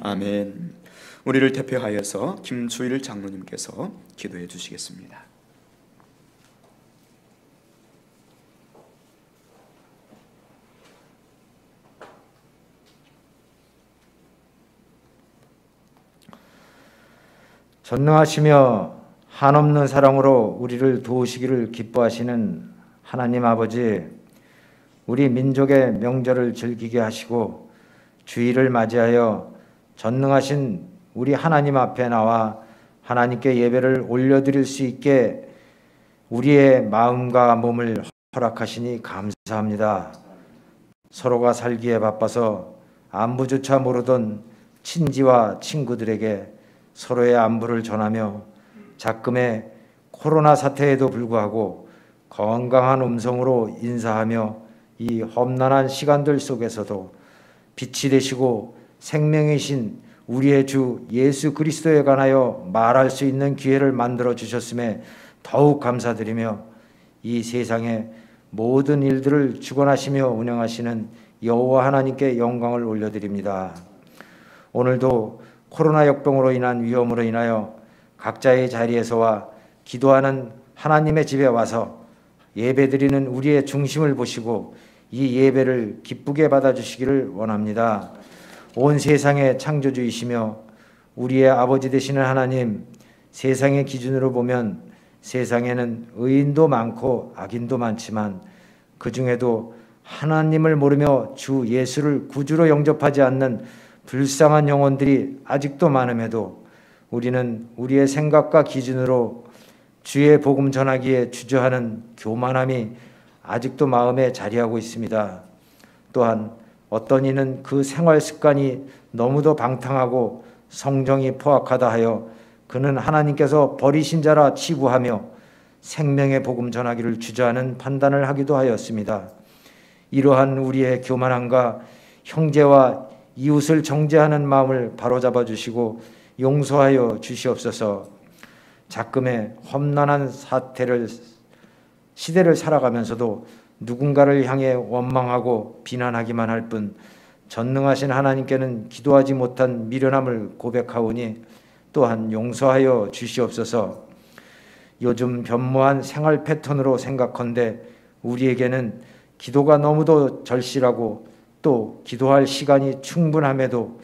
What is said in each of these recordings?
아멘. 우리를 대표하여서 김수일 장로님께서 기도해 주시겠습니다. 전능하시며 한없는 사랑으로 우리를 도우시기를 기뻐하시는 하나님 아버지, 우리 민족의 명절을 즐기게 하시고 주일을 맞이하여 전능하신 우리 하나님 앞에 나와 하나님께 예배를 올려드릴 수 있게 우리의 마음과 몸을 허락하시니 감사합니다. 서로가 살기에 바빠서 안부조차 모르던 친지와 친구들에게 서로의 안부를 전하며 작금의 코로나 사태에도 불구하고 건강한 음성으로 인사하며 이 험난한 시간들 속에서도 빛이 되시고 생명이신 우리의 주 예수 그리스도에 관하여 말할 수 있는 기회를 만들어 주셨음에 더욱 감사드리며 이 세상의 모든 일들을 주관하시며 운영하시는 여호와 하나님께 영광을 올려드립니다. 오늘도 코로나 역병으로 인한 위험으로 인하여 각자의 자리에서와 기도하는 하나님의 집에 와서 예배드리는 우리의 중심을 보시고 이 예배를 기쁘게 받아주시기를 원합니다. 온 세상의 창조주이시며 우리의 아버지 되시는 하나님, 세상의 기준으로 보면 세상에는 의인도 많고 악인도 많지만 그 중에도 하나님을 모르며 주 예수를 구주로 영접하지 않는 불쌍한 영혼들이 아직도 많음에도 우리는 우리의 생각과 기준으로 주의 복음 전하기에 주저하는 교만함이 아직도 마음에 자리하고 있습니다. 또한 어떤 이는 그 생활 습관이 너무도 방탕하고 성정이 포악하다 하여 그는 하나님께서 버리신 자라 치부하며 생명의 복음 전하기를 주저하는 판단을 하기도 하였습니다. 이러한 우리의 교만함과 형제와 이웃을 정죄하는 마음을 바로잡아 주시고 용서하여 주시옵소서. 작금의 험난한 시대를 살아가면서도 누군가를 향해 원망하고 비난하기만 할 뿐 전능하신 하나님께는 기도하지 못한 미련함을 고백하오니 또한 용서하여 주시옵소서. 요즘 변모한 생활 패턴으로 생각컨대 우리에게는 기도가 너무도 절실하고 또 기도할 시간이 충분함에도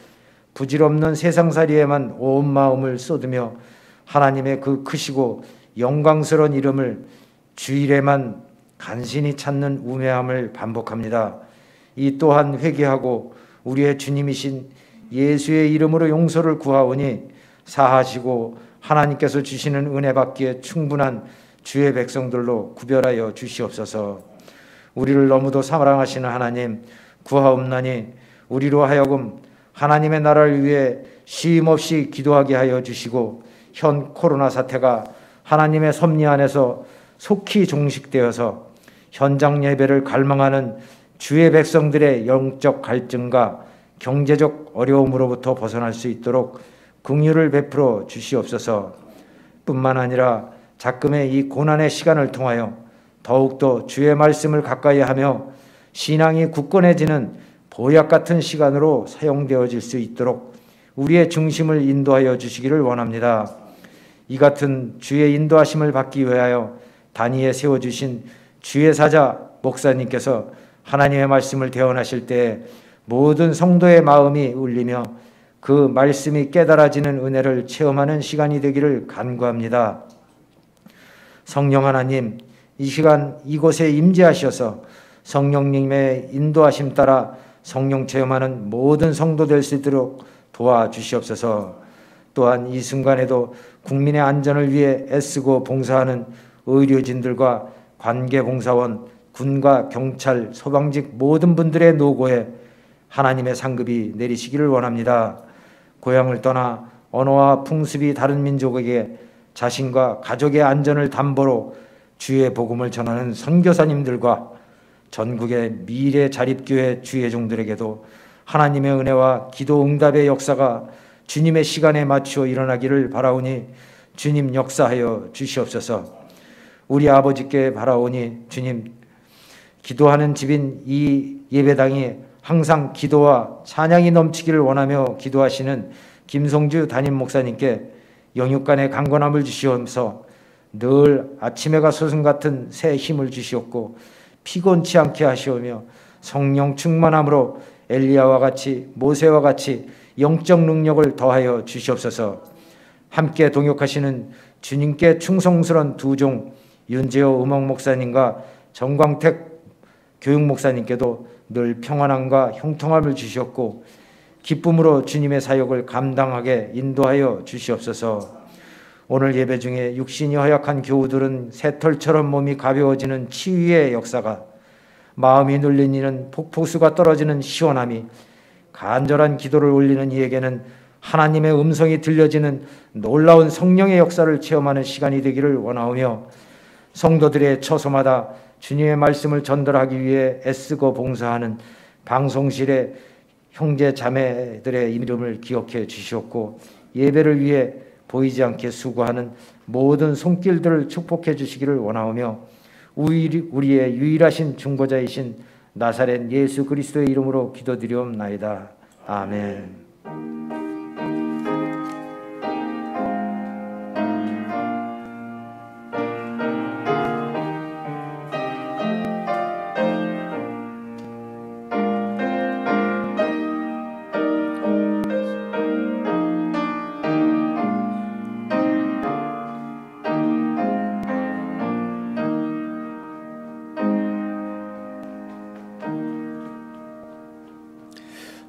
부질없는 세상살이에만 온 마음을 쏟으며 하나님의 그 크시고 영광스러운 이름을 주일에만 간신히 찾는 우매함을 반복합니다. 이 또한 회개하고 우리의 주님이신 예수의 이름으로 용서를 구하오니 사하시고 하나님께서 주시는 은혜 받기에 충분한 주의 백성들로 구별하여 주시옵소서. 우리를 너무도 사랑하시는 하나님, 구하옵나니 우리로 하여금 하나님의 나라를 위해 쉼없이 기도하게 하여 주시고 현 코로나 사태가 하나님의 섭리 안에서 속히 종식되어서 현장 예배를 갈망하는 주의 백성들의 영적 갈증과 경제적 어려움으로부터 벗어날 수 있도록 긍휼을 베풀어 주시옵소서. 뿐만 아니라 작금의 이 고난의 시간을 통하여 더욱더 주의 말씀을 가까이 하며 신앙이 굳건해지는 보약 같은 시간으로 사용되어질 수 있도록 우리의 중심을 인도하여 주시기를 원합니다. 이 같은 주의 인도하심을 받기 위하여 단위에 세워주신 주의 사자 목사님께서 하나님의 말씀을 대언하실 때 모든 성도의 마음이 울리며 그 말씀이 깨달아지는 은혜를 체험하는 시간이 되기를 간구합니다. 성령 하나님, 이 시간 이곳에 임재하셔서 성령님의 인도하심 따라 성령 체험하는 모든 성도 될 수 있도록 도와주시옵소서. 또한 이 순간에도 국민의 안전을 위해 애쓰고 봉사하는 의료진들과 관계봉사원, 군과 경찰, 소방직 모든 분들의 노고에 하나님의 상급이 내리시기를 원합니다. 고향을 떠나 언어와 풍습이 다른 민족에게 자신과 가족의 안전을 담보로 주의 복음을 전하는 선교사님들과 전국의 미래 자립교회 주의 종들에게도 하나님의 은혜와 기도 응답의 역사가 주님의 시간에 맞추어 일어나기를 바라오니 주님 역사하여 주시옵소서. 우리 아버지께 바라오니 주님, 기도하는 집인 이 예배당이 항상 기도와 찬양이 넘치기를 원하며 기도하시는 김성주 담임 목사님께 영육간의 강건함을 주시면서 늘 아침해가 솟음 같은 새 힘을 주시옵고 피곤치 않게 하시오며 성령 충만함으로 엘리야와 같이 모세와 같이 영적 능력을 더하여 주시옵소서. 함께 동역하시는 주님께 충성스러운 두 종 윤재호 음악 목사님과 정광택 교육 목사님께도 늘 평안함과 형통함을 주시옵고 기쁨으로 주님의 사역을 감당하게 인도하여 주시옵소서. 오늘 예배 중에 육신이 허약한 교우들은 새털처럼 몸이 가벼워지는 치유의 역사가, 마음이 눌린 이는 폭포수가 떨어지는 시원함이, 간절한 기도를 올리는 이에게는 하나님의 음성이 들려지는 놀라운 성령의 역사를 체험하는 시간이 되기를 원하오며, 성도들의 처소마다 주님의 말씀을 전달하기 위해 애쓰고 봉사하는 방송실의 형제 자매들의 이름을 기억해 주시옵고, 예배를 위해 보이지 않게 수고하는 모든 손길들을 축복해 주시기를 원하오며, 우리의 유일하신 중보자이신 나사렛 예수 그리스도의 이름으로 기도드리옵나이다. 아멘.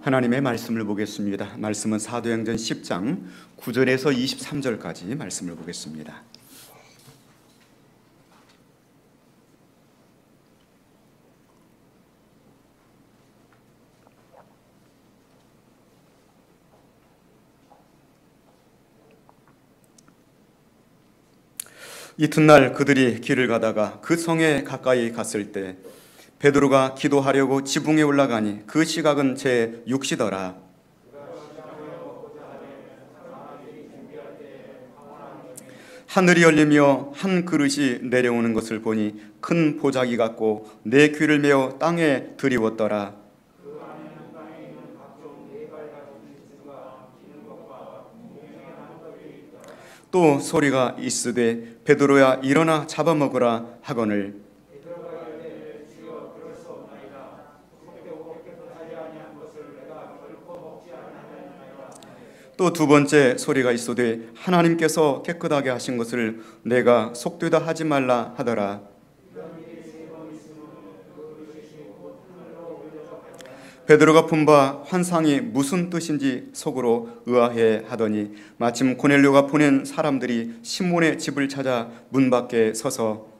하나님의 말씀을 보겠습니다. 말씀은 사도행전 10장 9절에서 23절까지 말씀을 보겠습니다. 이튿날 그들이 길을 가다가 그 성에 가까이 갔을 때 베드로가 기도하려고 지붕에 올라가니 그 시각은 제 6시더라. 하늘이 열리며 한 그릇이 내려오는 것을 보니 큰 보자기 같고 내 귀를 메어 땅에 들이웠더라. 또 소리가 있으되 베드로야 일어나 잡아먹으라 하거늘 또 두 번째 소리가 있으되 하나님께서 깨끗하게 하신 것을 내가 속되다 하지 말라 하더라. 베드로가 본 바 환상이 무슨 뜻인지 속으로 의아해 하더니 마침 고넬료가 보낸 사람들이 시몬의 집을 찾아 문 밖에 서서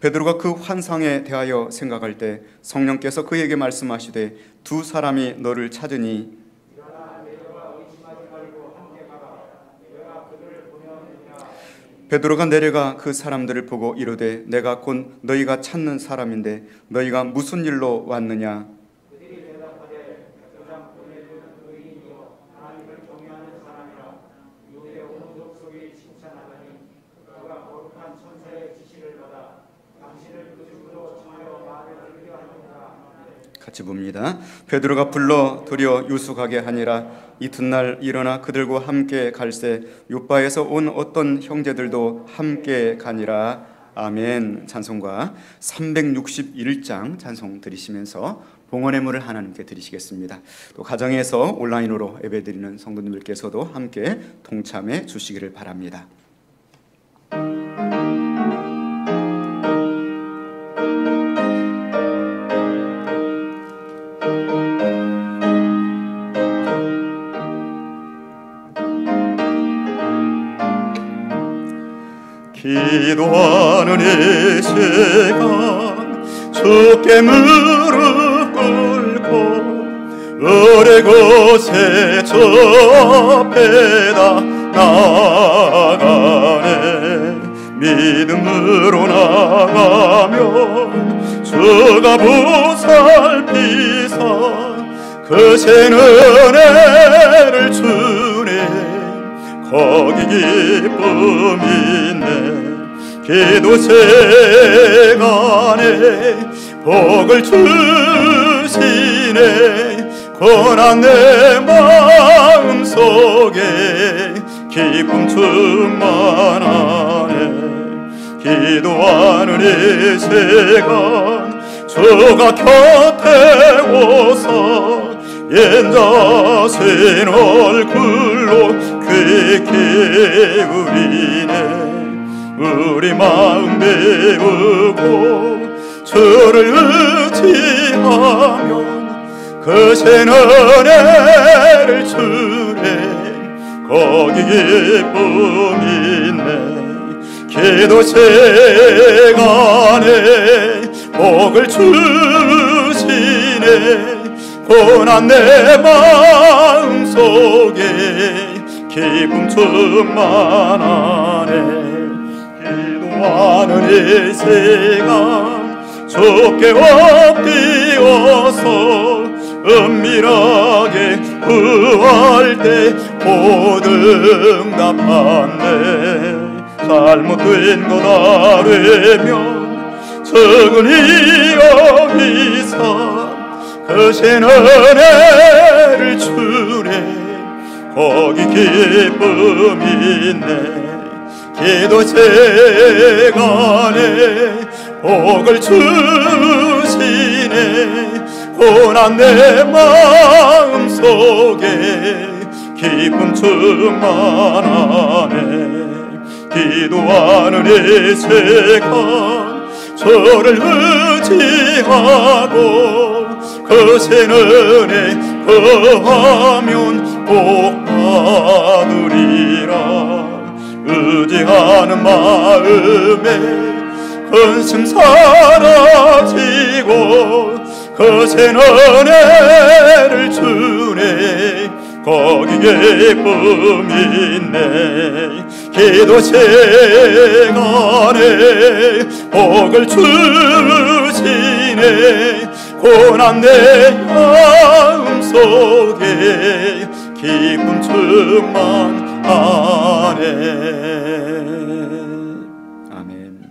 베드로가 그 환상에 대하여 생각할 때 성령께서 그에게 말씀하시되 두 사람이 너를 찾으니 베드로가 내려가 그 사람들을 보고 이르되 내가 곧 너희가 찾는 사람인데 너희가 무슨 일로 왔느냐. 같이 봅니다. 베드로가 불러 들여 유숙하게 하니라. 이튿날 일어나 그들과 함께 갈새 요바에서 온 어떤 형제들도 함께 가니라. 아멘. 찬송가 361장 찬송 드리시면서 봉헌의 물을 하나님께 드리시겠습니다. 또 가정에서 온라인으로 예배드리는 성도님들께서도 함께 동참해 주시기를 바랍니다. 기도하는 이 시간 주께 무릎 꿇고 어뢰 곳에 접해다 나가네. 믿음으로 나가면 주가 보살피사 거센 은혜를 주네. 거기 기쁨이 있네. 기도 시간에 복을 주시네. 고난 내 마음속에 기쁨 충만하네. 기도하는 이 시간 주가 곁에 오서 옛 자신 얼굴로 귀 기울이네. 우리 마음 비우고 주를 의지하면 크신 은혜를 주네. 거기 기쁨이 있네. 기도 시간에 복을 주시네. 고난 내 마음속에 기쁨 충만하네. 기도하는 이 시간 주께 엎드려서 은밀하게 구할 때 보응답하네. 잘못된 것 알으면 적은히 여기서 크신 은혜를 주네. 거기 기쁨이 있네. 기도 시간에 복을 주시네. 고난 내 마음속에 기쁨 충만하네. 기도하는 이 시간 주를 의지하고 크신 은혜 구하면 복 받으리라. 의지하는 마음에 근심 사라지고 크신 은혜를 주네. 거기 기쁨이 있네. 기도 시간에 복을 주시네. 고난 내 마음속에 기쁨 충만하네. 아멘.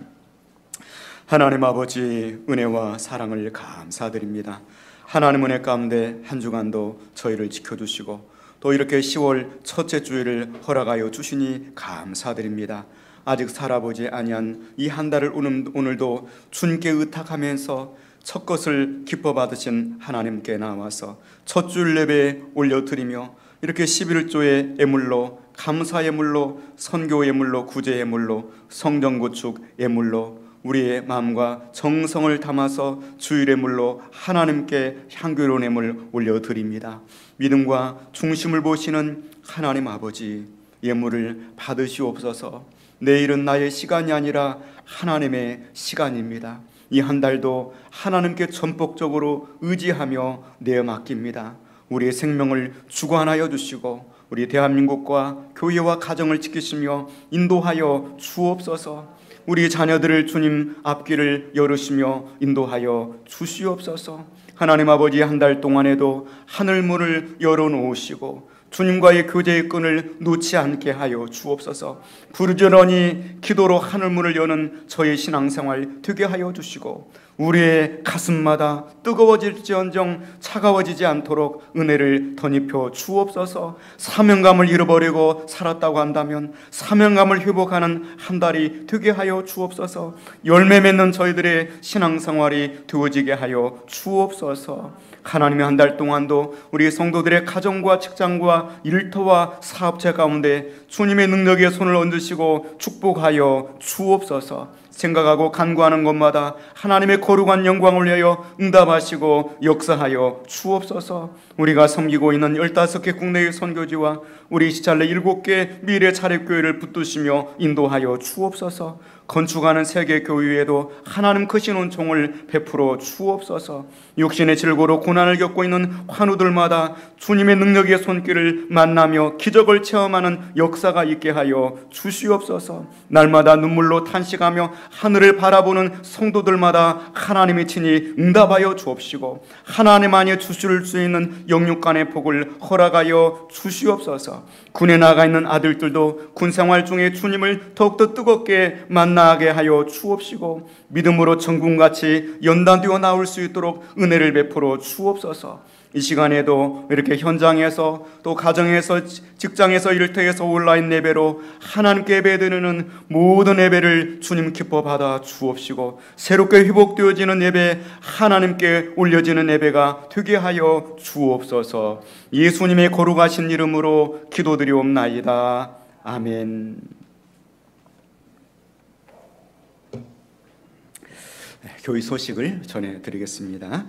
하나님 아버지 은혜와 사랑을 감사드립니다. 하나님 은혜 가운데 한 주간도 저희를 지켜주시고 또 이렇게 10월 첫째 주일을 허락하여 주시니 감사드립니다. 아직 살아보지 아니한 이 한 달을 오늘도 주님께 의탁하면서 첫 것을 기뻐 받으신 하나님께 나와서 첫 주일 예배 올려드리며 이렇게 11조의 예물로, 감사 예물로, 선교 예물로, 구제 예물로, 성전 구축 예물로 우리의 마음과 정성을 담아서 주일 예물로 하나님께 향기로운 예물 올려드립니다. 믿음과 중심을 보시는 하나님 아버지, 예물을 받으시옵소서. 내일은 나의 시간이 아니라 하나님의 시간입니다. 이 한 달도 하나님께 전폭적으로 의지하며 내어 맡깁니다. 우리의 생명을 주관하여 주시고 우리 대한민국과 교회와 가정을 지키시며 인도하여 주옵소서. 우리 자녀들을 주님 앞길을 열으시며 인도하여 주시옵소서. 하나님 아버지, 한 달 동안에도 하늘문을 열어놓으시고 주님과의 교제의 끈을 놓지 않게 하여 주옵소서. 부르짖으니 기도로 하늘문을 여는 저의 신앙생활 되게 하여 주시고 우리의 가슴마다 뜨거워질지언정 차가워지지 않도록 은혜를 덧입혀 주옵소서. 사명감을 잃어버리고 살았다고 한다면 사명감을 회복하는 한 달이 되게 하여 주옵소서. 열매 맺는 저희들의 신앙생활이 되어지게 하여 주옵소서. 하나님의 한 달 동안도 우리 성도들의 가정과 직장과 일터와 사업체 가운데 주님의 능력의 손을 얹으시고 축복하여 주옵소서. 생각하고 간구하는 것마다 하나님의 거룩한 영광을 위하여 응답하시고 역사하여 주옵소서. 우리가 섬기고 있는 15개 국내의 선교지와 우리 시찰내 7개 미래 차례교회를 붙드시며 인도하여 주옵소서. 건축하는 세계 교회에도 하나님 크신 은총을 베풀어 주옵소서. 육신의 질고로 고난을 겪고 있는 환우들마다 주님의 능력의 손길을 만나며 기적을 체험하는 역사가 있게 하여 주시옵소서. 날마다 눈물로 탄식하며 하늘을 바라보는 성도들마다 하나님이 친히 응답하여 주옵시고 하나님만이 주실 수 있는 영육간의 복을 허락하여 주시옵소서. 군에 나가 있는 아들들도 군생활 중에 주님을 더욱더 뜨겁게 만나 만나게 하여 주옵시고 믿음으로 천국같이 연단되어 나올 수 있도록 은혜를 베풀어 주옵소서. 이 시간에도 이렇게 현장에서 또 가정에서 직장에서 일터에서 온라인 예배로 하나님께 예배드리는 모든 예배를 주님 기뻐 받아 주옵시고 새롭게 회복되어지는 예배, 하나님께 올려지는 예배가 되게 하여 주옵소서. 예수님의 거룩하신 이름으로 기도드리옵나이다. 아멘. 교회 소식을 전해드리겠습니다.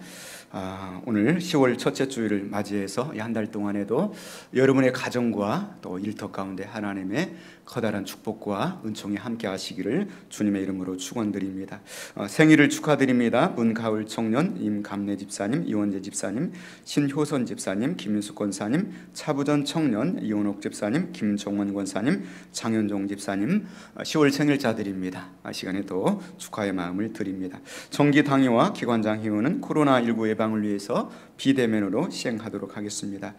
오늘 10월 첫째 주일을 맞이해서 한 달 동안에도 여러분의 가정과 또 일터 가운데 하나님의 커다란 축복과 은총이 함께 하시기를 주님의 이름으로 축원드립니다. 생일을 축하드립니다. 문가을 청년 임감래 집사님, 이원재 집사님, 신효선 집사님, 김윤숙 권사님, 차부전 청년 이원옥 집사님, 김종원 권사님, 장현종 집사님 10월 생일자들입니다. 시간에 또 축하의 마음을 드립니다. 정기 당회와 기관장 회원은 코로나19 예방을 위해서 비대면으로 시행하도록 하겠습니다.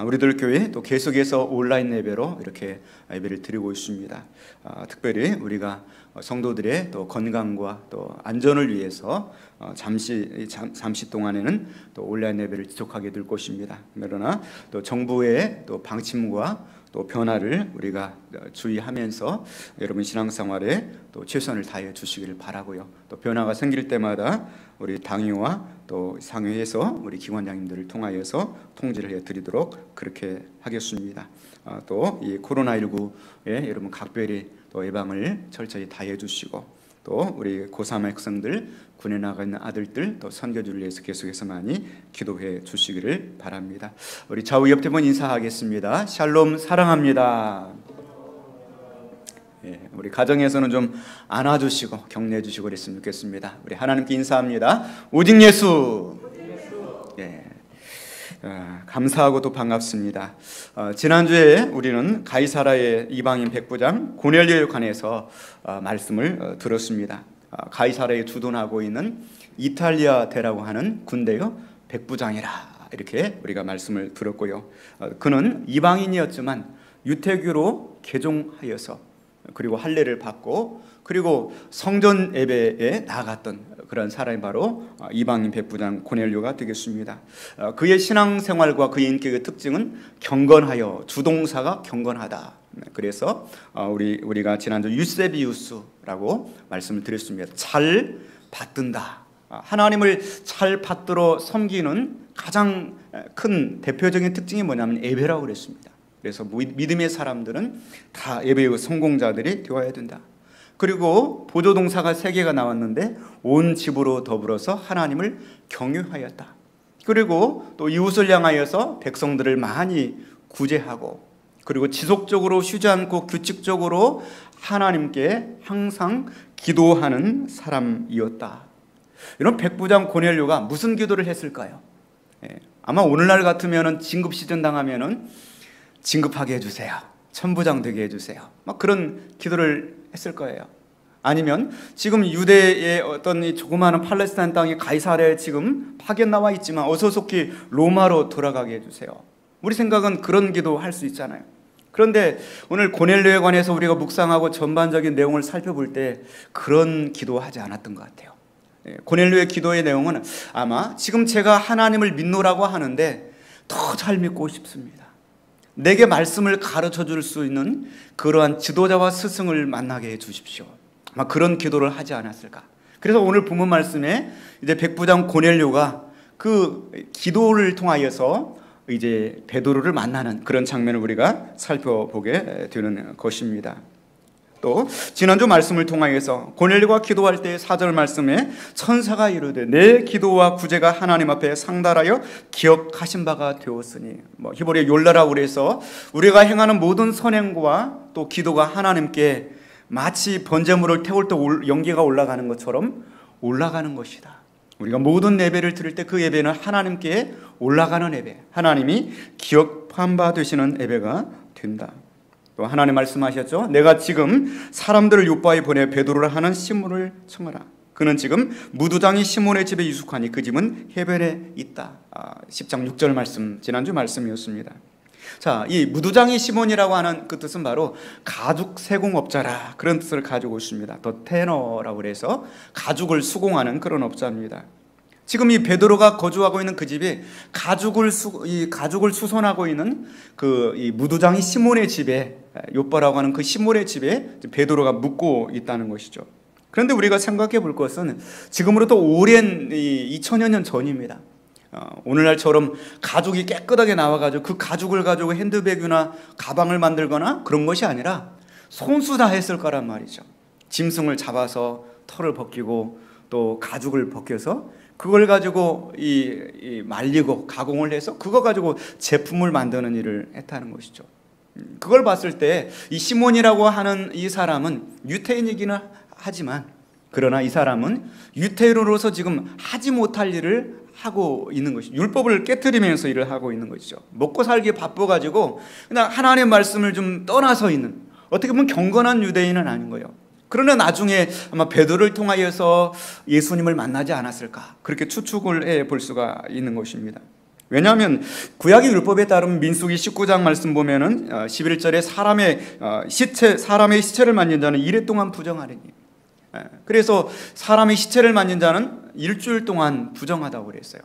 우리들 교회 또 계속해서 온라인 예배로 이렇게 예배를 드리고 있습니다. 특별히 우리가 성도들의 또 건강과 또 안전을 위해서 잠시 동안에는 또 온라인 예배를 지속하게 될 것입니다. 그러나 또 정부의 또 방침과 또 변화를 우리가 주의하면서 여러분 신앙생활에 또 최선을 다해 주시기를 바라고요. 또 변화가 생길 때마다 우리 당회와 또 상회에서 우리 기관장님들을 통하여서 통지를 해드리도록 그렇게 하겠습니다. 또 이 코로나19에 여러분 각별히 또 예방을 철저히 다해 주시고 또 우리 고3 학생들, 군에 나가 있는 아들들, 또 선교주를 위해서 계속해서 많이 기도해 주시기를 바랍니다. 우리 좌우 옆에 분 인사하겠습니다. 샬롬, 사랑합니다. 우리 가정에서는 좀 안아주시고 격려해 주시고 그랬으면 좋겠습니다. 우리 하나님께 인사합니다. 오직 예수. 감사하고 또 반갑습니다. 지난주에 우리는 가이사라의 이방인 백부장 고넬료에 관해서 말씀을 들었습니다. 가이사라에 주둔하고 있는 이탈리아 대라고 하는 군대의 백부장이라 이렇게 우리가 말씀을 들었고요. 그는 이방인이었지만 유태교로 개종하여서 그리고 할례를 받고 그리고 성전 예배에 나아갔던 그런 사람이 바로 이방인 백부장 고넬료가 되겠습니다. 그의 신앙생활과 그의 인격의 특징은 경건하여, 주동사가 경건하다. 그래서 우리가 지난주 유세비우스라고 말씀을 드렸습니다. 잘 받든다. 하나님을 잘 받들어 섬기는 가장 큰 대표적인 특징이 뭐냐면 예배라고 그랬습니다. 그래서 믿음의 사람들은 다 예배의 성공자들이 되어야 된다. 그리고 보조동사가 3개가 나왔는데 온 집으로 더불어서 하나님을 경유하였다. 그리고 또 이웃을 향하여서 백성들을 많이 구제하고 그리고 지속적으로 쉬지 않고 규칙적으로 하나님께 항상 기도하는 사람이었다. 이런 백부장 고넬료가 무슨 기도를 했을까요? 아마 오늘날 같으면 진급 시즌 당하면은 진급하게 해주세요. 천부장 되게 해주세요. 막 그런 기도를 했을 거예요. 아니면 지금 유대의 어떤 이 조그마한 팔레스타인 땅이 가이사랴에 지금 파견 나와 있지만 어서 속히 로마로 돌아가게 해주세요. 우리 생각은 그런 기도 할 수 있잖아요. 그런데 오늘 고넬료에 관해서 우리가 묵상하고 전반적인 내용을 살펴볼 때 그런 기도하지 않았던 것 같아요. 고넬료의 기도의 내용은 아마 지금 제가 하나님을 믿노라고 하는데 더 잘 믿고 싶습니다. 내게 말씀을 가르쳐 줄 수 있는 그러한 지도자와 스승을 만나게 해 주십시오. 아마 그런 기도를 하지 않았을까. 그래서 오늘 본문 말씀에 이제 백부장 고넬료가 그 기도를 통하여서 이제 베드로를 만나는 그런 장면을 우리가 살펴보게 되는 것입니다. 또 지난주 말씀을 통하여서 고넬료가 기도할 때 4절 말씀에 천사가 이르되 내 기도와 구제가 하나님 앞에 상달하여 기억하신 바가 되었으니 히브리어 욜라라고 그래서 우리가 행하는 모든 선행과 또 기도가 하나님께 마치 번제물을 태울 때 연기가 올라가는 것처럼 올라가는 것이다. 우리가 모든 예배를 드릴 때 그 예배는 하나님께 올라가는 예배, 하나님이 기억한 바 되시는 예배가 된다. 또 하나님 말씀하셨죠. 내가 지금 사람들을 요바에 보내 베드로를 하는 시몬을 청하라. 그는 지금 무두장이 시몬의 집에 유숙하니 그 집은 해변에 있다. 10장 6절 말씀, 지난주 말씀이었습니다. 자, 이 무두장이 시몬이라고 하는 그 뜻은 바로 가죽 세공업자라, 그런 뜻을 가지고 있습니다. 더 테너라고 그래서 가죽을 수공하는 그런 업자입니다. 지금 이 베드로가 거주하고 있는 그 집이 가죽을 수선하고 있는 이 무두장이 시몬의 집에, 욥바라고 하는 그 시몬의 집에 베드로가 묵고 있다는 것이죠. 그런데 우리가 생각해 볼 것은 지금으로부터 오랜 2000여 년 전입니다. 오늘날처럼 가죽이 깨끗하게 나와가지고 그 가죽을 가지고 핸드백이나 가방을 만들거나 그런 것이 아니라 손수 다 했을 거란 말이죠. 짐승을 잡아서 털을 벗기고 또 가죽을 벗겨서 그걸 가지고 말리고 가공을 해서 그거 가지고 제품을 만드는 일을 했다는 것이죠. 그걸 봤을 때 이 시몬이라고 하는 이 사람은 유태인이기는 하지만, 그러나 이 사람은 유태인으로서 지금 하지 못할 일을 하고 있는 것이죠. 율법을 깨트리면서 일을 하고 있는 것이죠. 먹고 살기에 바빠가지고 그냥 하나님의 말씀을 좀 떠나서 있는, 어떻게 보면 경건한 유대인은 아닌 거예요. 그러나 나중에 아마 베드로를 통하여서 예수님을 만나지 않았을까, 그렇게 추측을 해볼 수가 있는 것입니다. 왜냐하면 구약의 율법에 따르면 민수기 19장 말씀 보면은 11절에 사람의 시체를 만진 자는 이래 동안 부정하리니, 그래서 사람의 시체를 만진 자는 일주일 동안 부정하다고 그랬어요.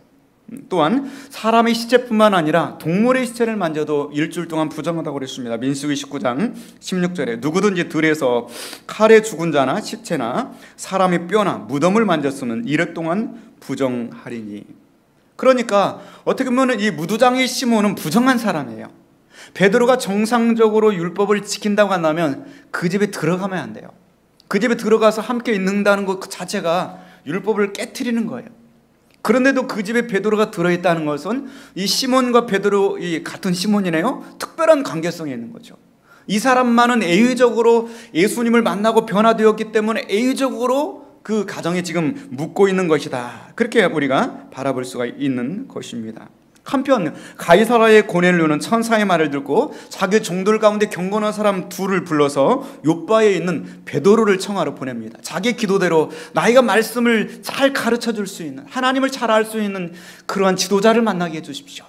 또한 사람의 시체뿐만 아니라 동물의 시체를 만져도 일주일 동안 부정하다고 그랬습니다. 민수기 19장 16절에 누구든지 들에서 칼에 죽은 자나 시체나 사람의 뼈나 무덤을 만졌으면 이래 동안 부정하리니. 그러니까 어떻게 보면 이 무두장의 시몬은 부정한 사람이에요. 베드로가 정상적으로 율법을 지킨다고 한다면 그 집에 들어가면 안 돼요. 그 집에 들어가서 함께 있는다는 것 자체가 율법을 깨트리는 거예요. 그런데도 그 집에 베드로가 들어있다는 것은 이 시몬과 베드로 같은 시몬이네요. 특별한 관계성이 있는 거죠. 이 사람만은 예외적으로 예수님을 만나고 변화되었기 때문에 예외적으로 그 가정에 지금 묵고 있는 것이다. 그렇게 우리가 바라볼 수가 있는 것입니다. 한편 가이사라의 고넬료는 천사의 말을 듣고 자기 종들 가운데 경건한 사람 둘을 불러서 욥바에 있는 베드로를 청하러 보냅니다. 자기 기도대로 나이가 말씀을 잘 가르쳐 줄 수 있는, 하나님을 잘 알 수 있는 그러한 지도자를 만나게 해 주십시오.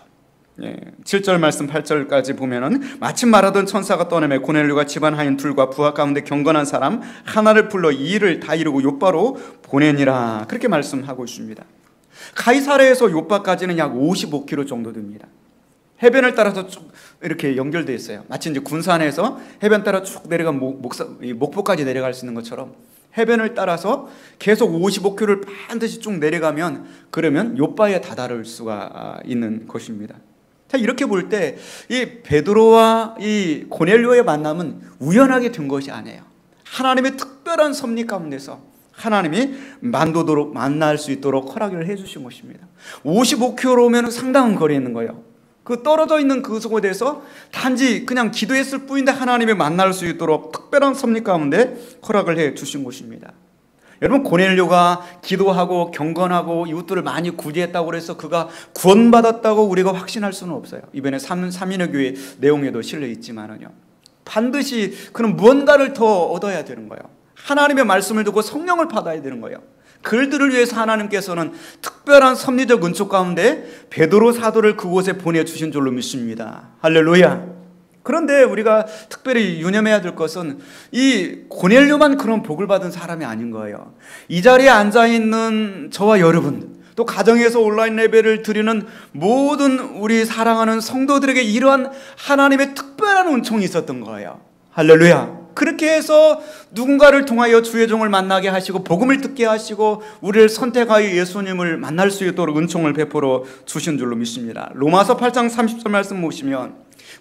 7절 말씀 8절까지 보면은 마침 말하던 천사가 떠나매 고넬료가 집안 하인 둘과 부하 가운데 경건한 사람 하나를 불러 이 일을 다 이루고 욥바로 보내니라, 그렇게 말씀하고 있습니다. 가이사랴에서 욥바까지는 약 55km 정도 됩니다. 해변을 따라서 쭉 이렇게 연결되어 있어요. 마치 이제 군산에서 해변 따라 쭉 내려가 목포까지 내려갈 수 있는 것처럼 해변을 따라서 계속 55km를 반드시 쭉 내려가면, 그러면 욥바에 다다를 수가 있는 것입니다. 자, 이렇게 볼 때 이 베드로와 이 고넬료의 만남은 우연하게 된 것이 아니에요. 하나님의 특별한 섭리 가운데서 하나님이 만날 수 있도록 허락을 해주신 것입니다. 55km면 상당한 거리에 있는 거예요. 그 떨어져 있는 그 곳에서 단지 그냥 기도했을 뿐인데 하나님이 만날 수 있도록 특별한 섭리 가운데 허락을 해 주신 것입니다. 여러분, 고넬료가 기도하고 경건하고 이웃들을 많이 구제했다고 해서 그가 구원받았다고 우리가 확신할 수는 없어요. 이번에 삼위의 교회 내용에도 실려 있지만은요, 반드시 그는 무언가를 더 얻어야 되는 거예요. 하나님의 말씀을 듣고 성령을 받아야 되는 거예요. 그들을 위해서 하나님께서는 특별한 섭리적 은총 가운데 베드로 사도를 그곳에 보내주신 줄로 믿습니다. 할렐루야. 그런데 우리가 특별히 유념해야 될 것은 이 고넬료만 그런 복을 받은 사람이 아닌 거예요. 이 자리에 앉아있는 저와 여러분, 또 가정에서 온라인 예배를 드리는 모든 우리 사랑하는 성도들에게 이러한 하나님의 특별한 은총이 있었던 거예요. 할렐루야. 그렇게 해서 누군가를 통하여 주의 종을 만나게 하시고 복음을 듣게 하시고 우리를 선택하여 예수님을 만날 수 있도록 은총을 베풀어 주신 줄로 믿습니다. 로마서 8장 30절 말씀 보시면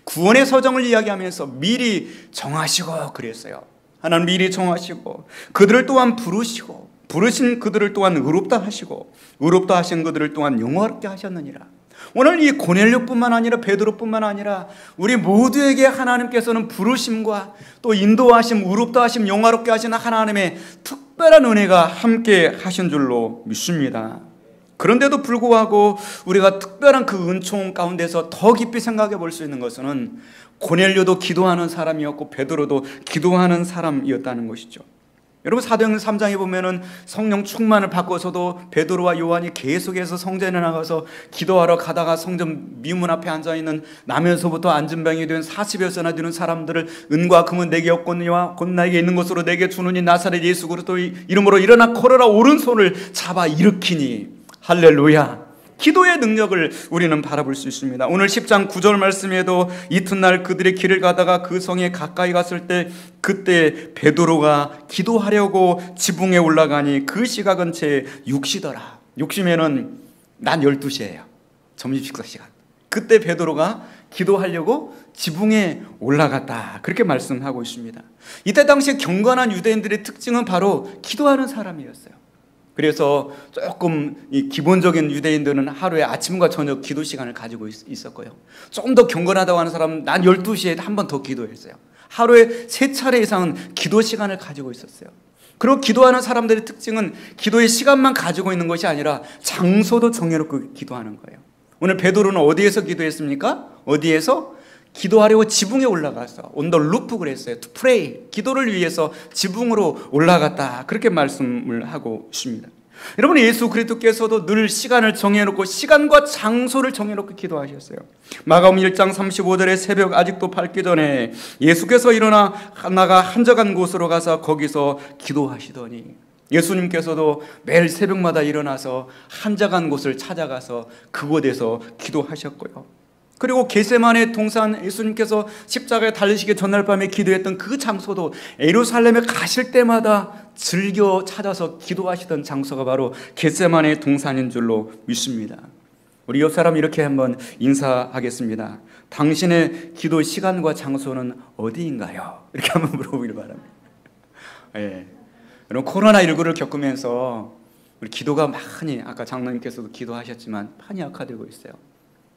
구원의 서정을 이야기하면서 미리 정하시고 그랬어요. 하나님 미리 정하시고 그들을 또한 부르시고 부르신 그들을 또한 의롭다 하시고 의롭다 하신 그들을 또한 영화롭게 하셨느니라. 오늘 이 고넬료뿐만 아니라 베드로뿐만 아니라 우리 모두에게 하나님께서는 부르심과 또 인도하심, 의롭다 하심, 영화롭게 하시는 하나님의 특별한 은혜가 함께 하신 줄로 믿습니다. 그런데도 불구하고 우리가 특별한 그 은총 가운데서 더 깊이 생각해 볼 수 있는 것은 고넬료도 기도하는 사람이었고 베드로도 기도하는 사람이었다는 것이죠. 여러분 사도행전 3장에 보면은 성령 충만을 받고서도 베드로와 요한이 계속해서 성전에 나가서 기도하러 가다가 성전 미문 앞에 앉아있는 나면서부터 앉은 병이 된 40여서나 되는 사람들을 은과 금은 내게 없거니와 곧 나에게 있는 것으로 내게 주느니 나사렛 예수 그리스도의 이름으로 일어나 걸어라 오른손을 잡아 일으키니 할렐루야. 기도의 능력을 우리는 바라볼 수 있습니다. 오늘 10장 9절 말씀에도 이튿날 그들의 길을 가다가 그 성에 가까이 갔을 때 그때 베드로가 기도하려고 지붕에 올라가니 그 시각은 제 6시더라. 6시면은 낮 12시예요. 점심 식사 시간. 그때 베드로가 기도하려고 지붕에 올라갔다. 그렇게 말씀하고 있습니다. 이때 당시에 경건한 유대인들의 특징은 바로 기도하는 사람이었어요. 그래서 조금 이 기본적인 유대인들은 하루에 아침과 저녁 기도 시간을 가지고 있었고요. 조금 더 경건하다고 하는 사람은 난 12시에 한 번 더 기도했어요. 하루에 3차례 이상은 기도 시간을 가지고 있었어요. 그리고 기도하는 사람들의 특징은 기도의 시간만 가지고 있는 것이 아니라 장소도 정해놓고 기도하는 거예요. 오늘 베드로는 어디에서 기도했습니까? 어디에서? 기도하려고 지붕에 올라가서 on the roof 그랬어요. To pray. 기도를 위해서 지붕으로 올라갔다. 그렇게 말씀을 하고 있습니다. 여러분 예수 그리스도께서도 늘 시간을 정해놓고 시간과 장소를 정해놓고 기도하셨어요. 마가복음 1장 35절에 새벽 아직도 밝기 전에 예수께서 일어나 나가 한적한 곳으로 가서 거기서 기도하시더니 예수님께서도 매일 새벽마다 일어나서 한적한 곳을 찾아가서 그곳에서 기도하셨고요. 그리고 겟세마네 동산 예수님께서 십자가에 달리시기 전날 밤에 기도했던 그 장소도 예루살렘에 가실 때마다 즐겨 찾아서 기도하시던 장소가 바로 겟세마네 동산인 줄로 믿습니다. 우리 옆 사람 이렇게 한번 인사하겠습니다. 당신의 기도 시간과 장소는 어디인가요? 이렇게 한번 물어보길 바랍니다. 예. 여러분 코로나19를 겪으면서 우리 기도가 많이 아까 장로님께서도 기도하셨지만 많이 악화되고 있어요.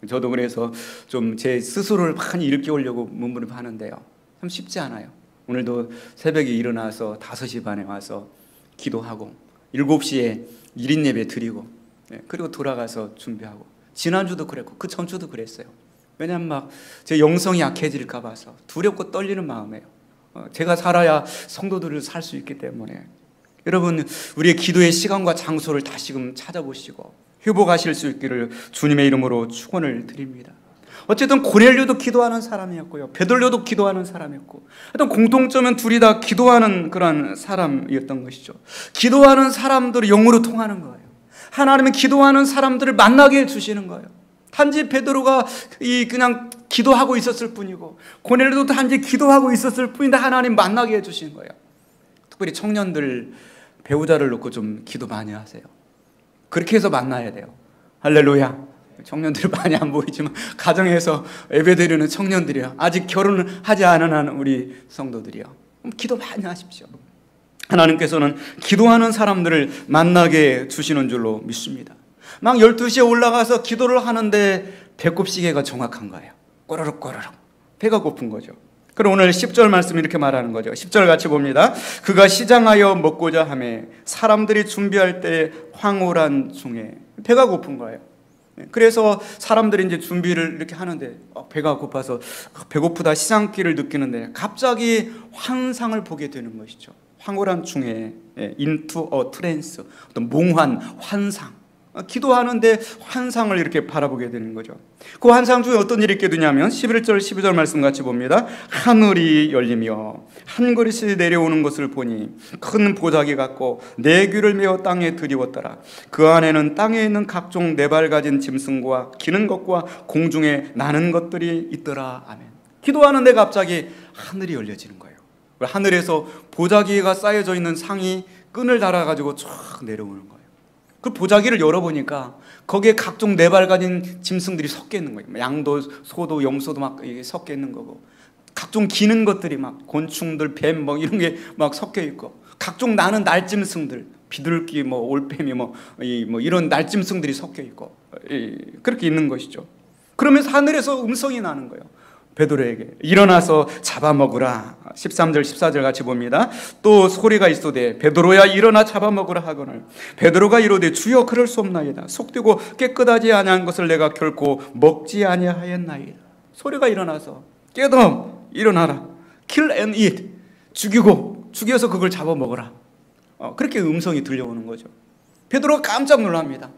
저도 그래서 좀 제 스스로를 많이 일깨우려고 문무를 하는데요. 참 쉽지 않아요. 오늘도 새벽에 일어나서 5시 반에 와서 기도하고 7시에 1인 예배 드리고 그리고 돌아가서 준비하고 지난주도 그랬고 그 전주도 그랬어요. 왜냐하면 막 제 영성이 약해질까 봐서 두렵고 떨리는 마음이에요. 제가 살아야 성도들을 살 수 있기 때문에 여러분 우리의 기도의 시간과 장소를 다시금 찾아보시고 회복하실 수 있기를 주님의 이름으로 축원을 드립니다. 어쨌든 고넬료도 기도하는 사람이었고요. 베드로도 기도하는 사람이었고 어떤 공통점은 둘이 다 기도하는 그런 사람이었던 것이죠. 기도하는 사람들이 영으로 통하는 거예요. 하나님은 기도하는 사람들을 만나게 해주시는 거예요. 단지 베드로가 그냥 기도하고 있었을 뿐이고 고넬료도 단지 기도하고 있었을 뿐인데 하나님 만나게 해주신 거예요. 특별히 청년들 배우자를 놓고 좀 기도 많이 하세요. 그렇게 해서 만나야 돼요. 할렐루야. 청년들이 많이 안 보이지만 가정에서 예배드리는 청년들이요. 아직 결혼을 하지 않은 한 우리 성도들이요. 기도 많이 하십시오. 하나님께서는 기도하는 사람들을 만나게 주시는 줄로 믿습니다. 막 12시에 올라가서 기도를 하는데 배꼽 시계가 정확한 거예요. 꼬르륵 꼬르륵. 배가 고픈 거죠. 그럼 오늘 10절 말씀 이렇게 말하는 거죠. 10절 같이 봅니다. 그가 시장하여 먹고자 하매 사람들이 준비할 때 황홀한 중에 배가 고픈 거예요. 그래서 사람들이 이제 준비를 이렇게 하는데 배가 고파서 배고프다 시장길을 느끼는데 갑자기 환상을 보게 되는 것이죠. 황홀한 중에 into a trance 어떤 몽환 환상. 기도하는데 환상을 이렇게 바라보게 되는 거죠. 그 환상 중에 어떤 일이 있게 되냐면 11절 12절 말씀 같이 봅니다. 하늘이 열리며 한 그릇이 내려오는 것을 보니 큰 보자기 같고 네 귀를 메어 땅에 들이웠더라. 그 안에는 땅에 있는 각종 네 발 가진 짐승과 기는 것과 공중에 나는 것들이 있더라. 아멘. 기도하는데 갑자기 하늘이 열려지는 거예요. 하늘에서 보자기가 쌓여져 있는 상이 끈을 달아가지고 쫙 내려오는 거예요. 그 보자기를 열어보니까 거기에 각종 네 발 가진 짐승들이 섞여 있는 거예요. 양도, 소도, 염소도 막 섞여 있는 거고, 각종 기는 것들이 막 곤충들, 뱀 뭐 이런 게 막 섞여 있고, 각종 나는 날짐승들, 비둘기, 뭐 올빼미, 뭐 이런 날짐승들이 섞여 있고, 그렇게 있는 것이죠. 그러면서 하늘에서 음성이 나는 거예요. 베드로에게 일어나서 잡아먹으라. 13절 14절 같이 봅니다. 또 소리가 있어되 베드로야 일어나 잡아먹으라 하거늘 베드로가 이르되 주여 그럴 수 없나이다. 속되고 깨끗하지 아니한 것을 내가 결코 먹지 아니하였나이다. 소리가 일어나서 깨닫 일어나라. kill and eat. 죽여서 그걸 잡아먹어라. 그렇게 음성이 들려오는 거죠. 베드로가 깜짝 놀랍니다.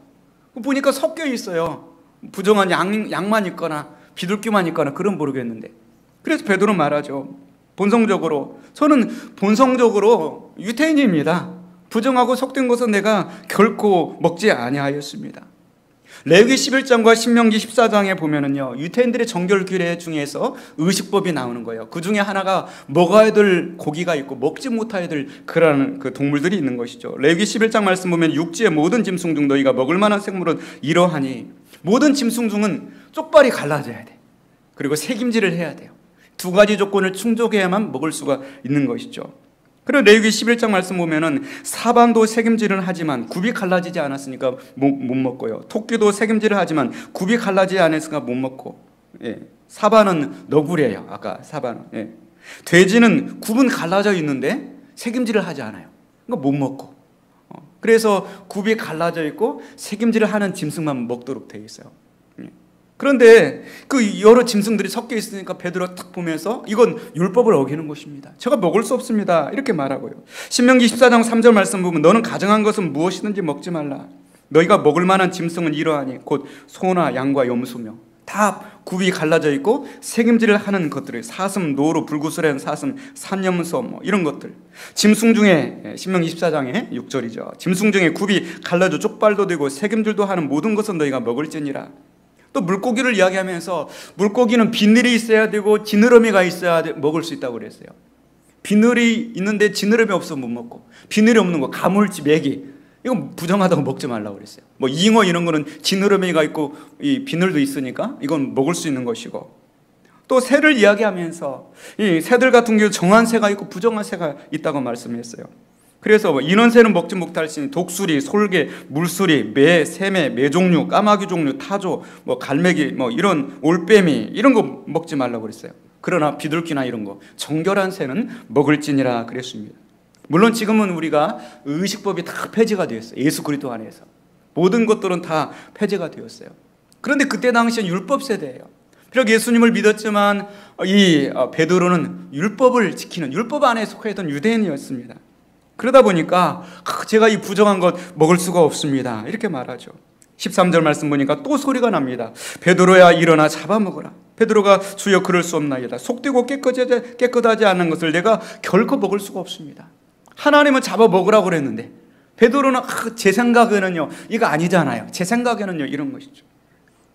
보니까 섞여 있어요. 부정한 양만 있거나 비둘기만 있거나 그런 모르겠는데. 그래서 베드로는 말하죠. 저는 본성적으로 유태인입니다. 부정하고 속된 것은 내가 결코 먹지 아니하였습니다. 레위기 11장과 신명기 14장에 보면은요, 유태인들의 정결 규례 중에서 의식법이 나오는 거예요. 그 중에 하나가 먹어야 될 고기가 있고 먹지 못해야 될 그런 그 동물들이 있는 것이죠. 레위기 11장 말씀 보면 육지의 모든 짐승 중 너희가 먹을 만한 생물은 이러하니, 모든 짐승 중은 쪽발이 갈라져야 돼. 그리고 색임질을 해야 돼요. 두 가지 조건을 충족해야만 먹을 수가 있는 것이죠. 그리고 레위기 11장 말씀 보면은 사반도 색임질은 하지만 굽이 갈라지지 않았으니까 못 먹고요. 토끼도 색임질을 하지만 굽이 갈라지지 않았으니까 못 먹고, 사반은 너구리예요. 아까 사반은. 돼지는 굽은 갈라져 있는데 색임질을 하지 않아요. 그러니까 못 먹고. 그래서 굽이 갈라져 있고 색임질을 하는 짐승만 먹도록 되어 있어요. 그런데 그 여러 짐승들이 섞여 있으니까 베드로가 딱 보면서 이건 율법을 어기는 것입니다. 제가 먹을 수 없습니다. 이렇게 말하고요. 신명기 14장 3절 말씀 보면 너는 가증한 것은 무엇이든지 먹지 말라. 너희가 먹을 만한 짐승은 이러하니 곧 소나 양과 염소며, 다 굽이 갈라져 있고 색임질을 하는 것들을, 사슴, 노루, 불구스레한 사슴, 산염소 이런 것들. 짐승 중에, 신명기 14장의 6절이죠. 짐승 중에 굽이 갈라져 쪽발도 되고 색임질도 하는 모든 것은 너희가 먹을지니라. 또 물고기를 이야기하면서 물고기는 비늘이 있어야 되고 지느러미가 있어야 먹을 수 있다고 그랬어요. 비늘이 있는데 지느러미 없으면 못 먹고, 비늘이 없는 거, 가물치, 메기, 이건 부정하다고 먹지 말라고 그랬어요. 뭐 잉어 이런 거는 지느러미가 있고 이 비늘도 있으니까 이건 먹을 수 있는 것이고, 또 새를 이야기하면서 이 새들 같은 경우 정한 새가 있고 부정한 새가 있다고 말씀했어요. 그래서 인원새는 먹지 못할지니 독수리, 솔개, 물수리, 매, 새매, 매종류, 까마귀 종류, 타조, 갈매기, 이런 올빼미 이런 거 먹지 말라고 그랬어요. 그러나 비둘기나 이런 거 정결한 새는 먹을지니라 그랬습니다. 물론 지금은 우리가 의식법이 다 폐지가 되었어요. 예수 그리스도 안에서 모든 것들은 다 폐지가 되었어요. 그런데 그때 당시엔 율법 세대예요. 비록 예수님을 믿었지만 이 베드로는 율법을 지키는, 율법 안에 속해 있던 유대인이었습니다. 그러다 보니까 제가 이 부정한 것 먹을 수가 없습니다. 이렇게 말하죠. 13절 말씀 보니까 또 소리가 납니다. 베드로야 일어나 잡아먹어라. 베드로가 주여 그럴 수 없나이다. 속되고 깨끗하지 않은 것을 내가 결코 먹을 수가 없습니다. 하나님은 잡아먹으라고 그랬는데 베드로는 제 생각에는요 이거 아니잖아요. 제 생각에는요 이런 것이죠.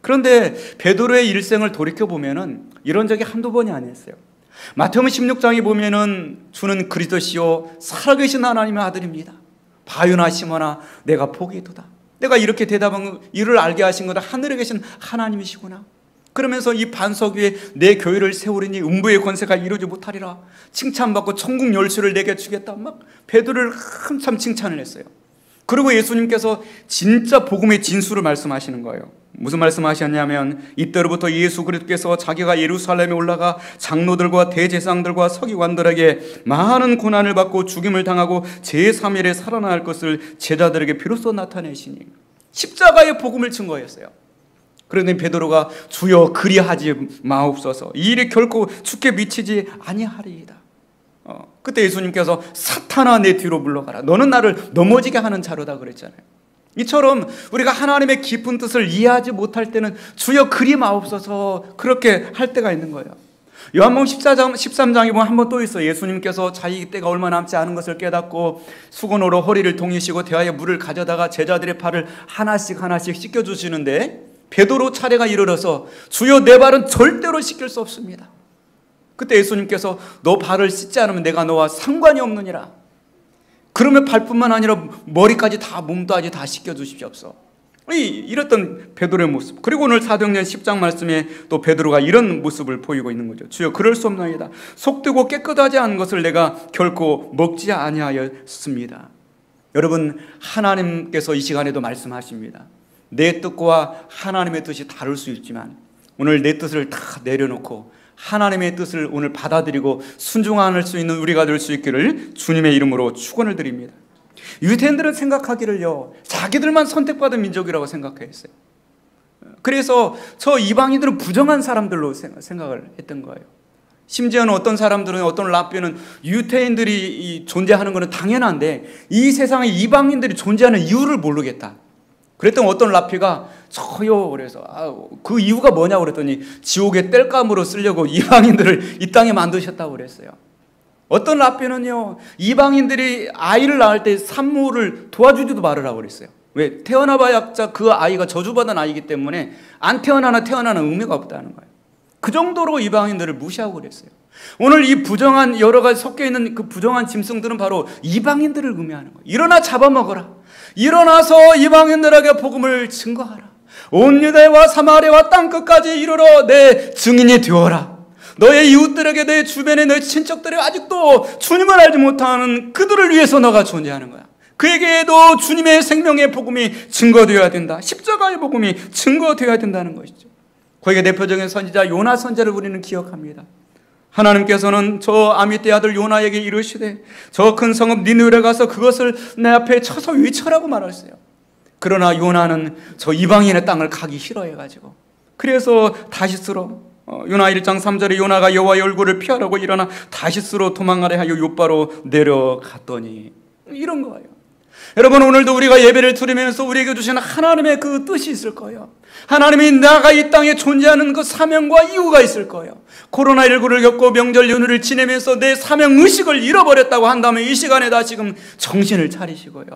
그런데 베드로의 일생을 돌이켜보면은 이런 적이 한두 번이 아니었어요. 마태복음 16장에 보면은 주는 그리스도시요 살아계신 하나님의 아들입니다. 바요나 시모나 내가 포기도다. 내가 이렇게 대답한 이를 알게 하신 것은 하늘에 계신 하나님이시구나. 그러면서 이 반석 위에 내 교회를 세우리니 음부의 권세가 이루지 못하리라. 칭찬받고 천국 열쇠를 내게 주겠다. 막 베드로를 한참 칭찬을 했어요. 그리고 예수님께서 진짜 복음의 진수를 말씀하시는 거예요. 무슨 말씀하셨냐면 이때로부터 예수 그리스도께서 자기가 예루살렘에 올라가 장로들과 대제사장들과 서기관들에게 많은 고난을 받고 죽임을 당하고 제3일에 살아날 것을 제자들에게 비로소 나타내시니 십자가의 복음을 증거했어요. 그런데 베드로가 주여 그리하지 마옵소서, 이 일이 결코 주께 미치지 아니하리이다. 그때 예수님께서 사탄아 내 뒤로 물러가라. 너는 나를 넘어지게 하는 자로다 그랬잖아요. 이처럼 우리가 하나님의 깊은 뜻을 이해하지 못할 때는 주여 그리 마옵소서 그렇게 할 때가 있는 거예요. 요한복음 13장에 보면 한 번 또 있어요. 예수님께서 자기 때가 얼마 남지 않은 것을 깨닫고 수건으로 허리를 동이시고 대하에 물을 가져다가 제자들의 발을 하나씩 씻겨주시는데 베드로 차례가 이르러서 주여 내 발은 절대로 씻길 수 없습니다. 그때 예수님께서 너 발을 씻지 않으면 내가 너와 상관이 없느니라. 그러면 발뿐만 아니라 머리까지 다 몸도까지 다 씻겨주십시옵소서. 이랬던 베드로의 모습. 그리고 오늘 사도행전 10장 말씀에 또 베드로가 이런 모습을 보이고 있는 거죠. 주여 그럴 수 없나이다. 속되고 깨끗하지 않은 것을 내가 결코 먹지 아니하였습니다. 여러분 하나님께서 이 시간에도 말씀하십니다. 내 뜻과 하나님의 뜻이 다를 수 있지만 오늘 내 뜻을 다 내려놓고 하나님의 뜻을 오늘 받아들이고 순종할 수 있는 우리가 될 수 있기를 주님의 이름으로 축원을 드립니다. 유대인들은 생각하기를요 자기들만 선택받은 민족이라고 생각했어요. 그래서 저 이방인들은 부정한 사람들로 생각을 했던 거예요. 심지어는 어떤 사람들은, 어떤 랍비는 유태인들이 존재하는 것은 당연한데 이 세상에 이방인들이 존재하는 이유를 모르겠다. 그랬더니 어떤 랍비가 저요 그래서 그 이유가 뭐냐고 그랬더니 지옥의 땔감으로 쓰려고 이방인들을 이 땅에 만드셨다고 그랬어요. 어떤 랍비는요, 이방인들이 아이를 낳을 때 산모를 도와주지도 말으라고 그랬어요. 왜? 태어나봐야 그 아이가 저주받은 아이기 때문에 안 태어나는 의미가 없다는 거예요. 그 정도로 이방인들을 무시하고 그랬어요. 오늘 이 부정한 여러 가지 섞여 있는 그 부정한 짐승들은 바로 이방인들을 의미하는 거예요. 일어나 잡아먹어라. 일어나서 이방인들에게 복음을 증거하라. 온 유대와 사마리아와 땅끝까지 이르러 내 증인이 되어라. 너의 이웃들에게, 내 주변에 너의 친척들에게 아직도 주님을 알지 못하는 그들을 위해서 너가 존재하는 거야. 그에게도 주님의 생명의 복음이 증거되어야 된다. 십자가의 복음이 증거되어야 된다는 것이죠. 거기에 대표적인 선지자 요나 선지자를 우리는 기억합니다. 하나님께서는 저 아미떼 아들 요나에게 이르시되 저 큰 성읍 니느웨에 가서 그것을 내 앞에 쳐서 위쳐라고 말했어요. 그러나 요나는 저 이방인의 땅을 가기 싫어해가지고 그래서 다시스로 요나 1장 3절에 요나가 여호와의 얼굴을 피하려고 일어나 다시스로 도망가려 하여 요바로 내려갔더니 이런 거예요. 여러분, 오늘도 우리가 예배를 드리면서 우리에게 주시는 하나님의 그 뜻이 있을 거예요. 하나님이 나가 이 땅에 존재하는 그 사명과 이유가 있을 거예요. 코로나19를 겪고 명절 연휴를 지내면서 내 사명의식을 잃어버렸다고 한다면 이 시간에 다시금 정신을 차리시고요,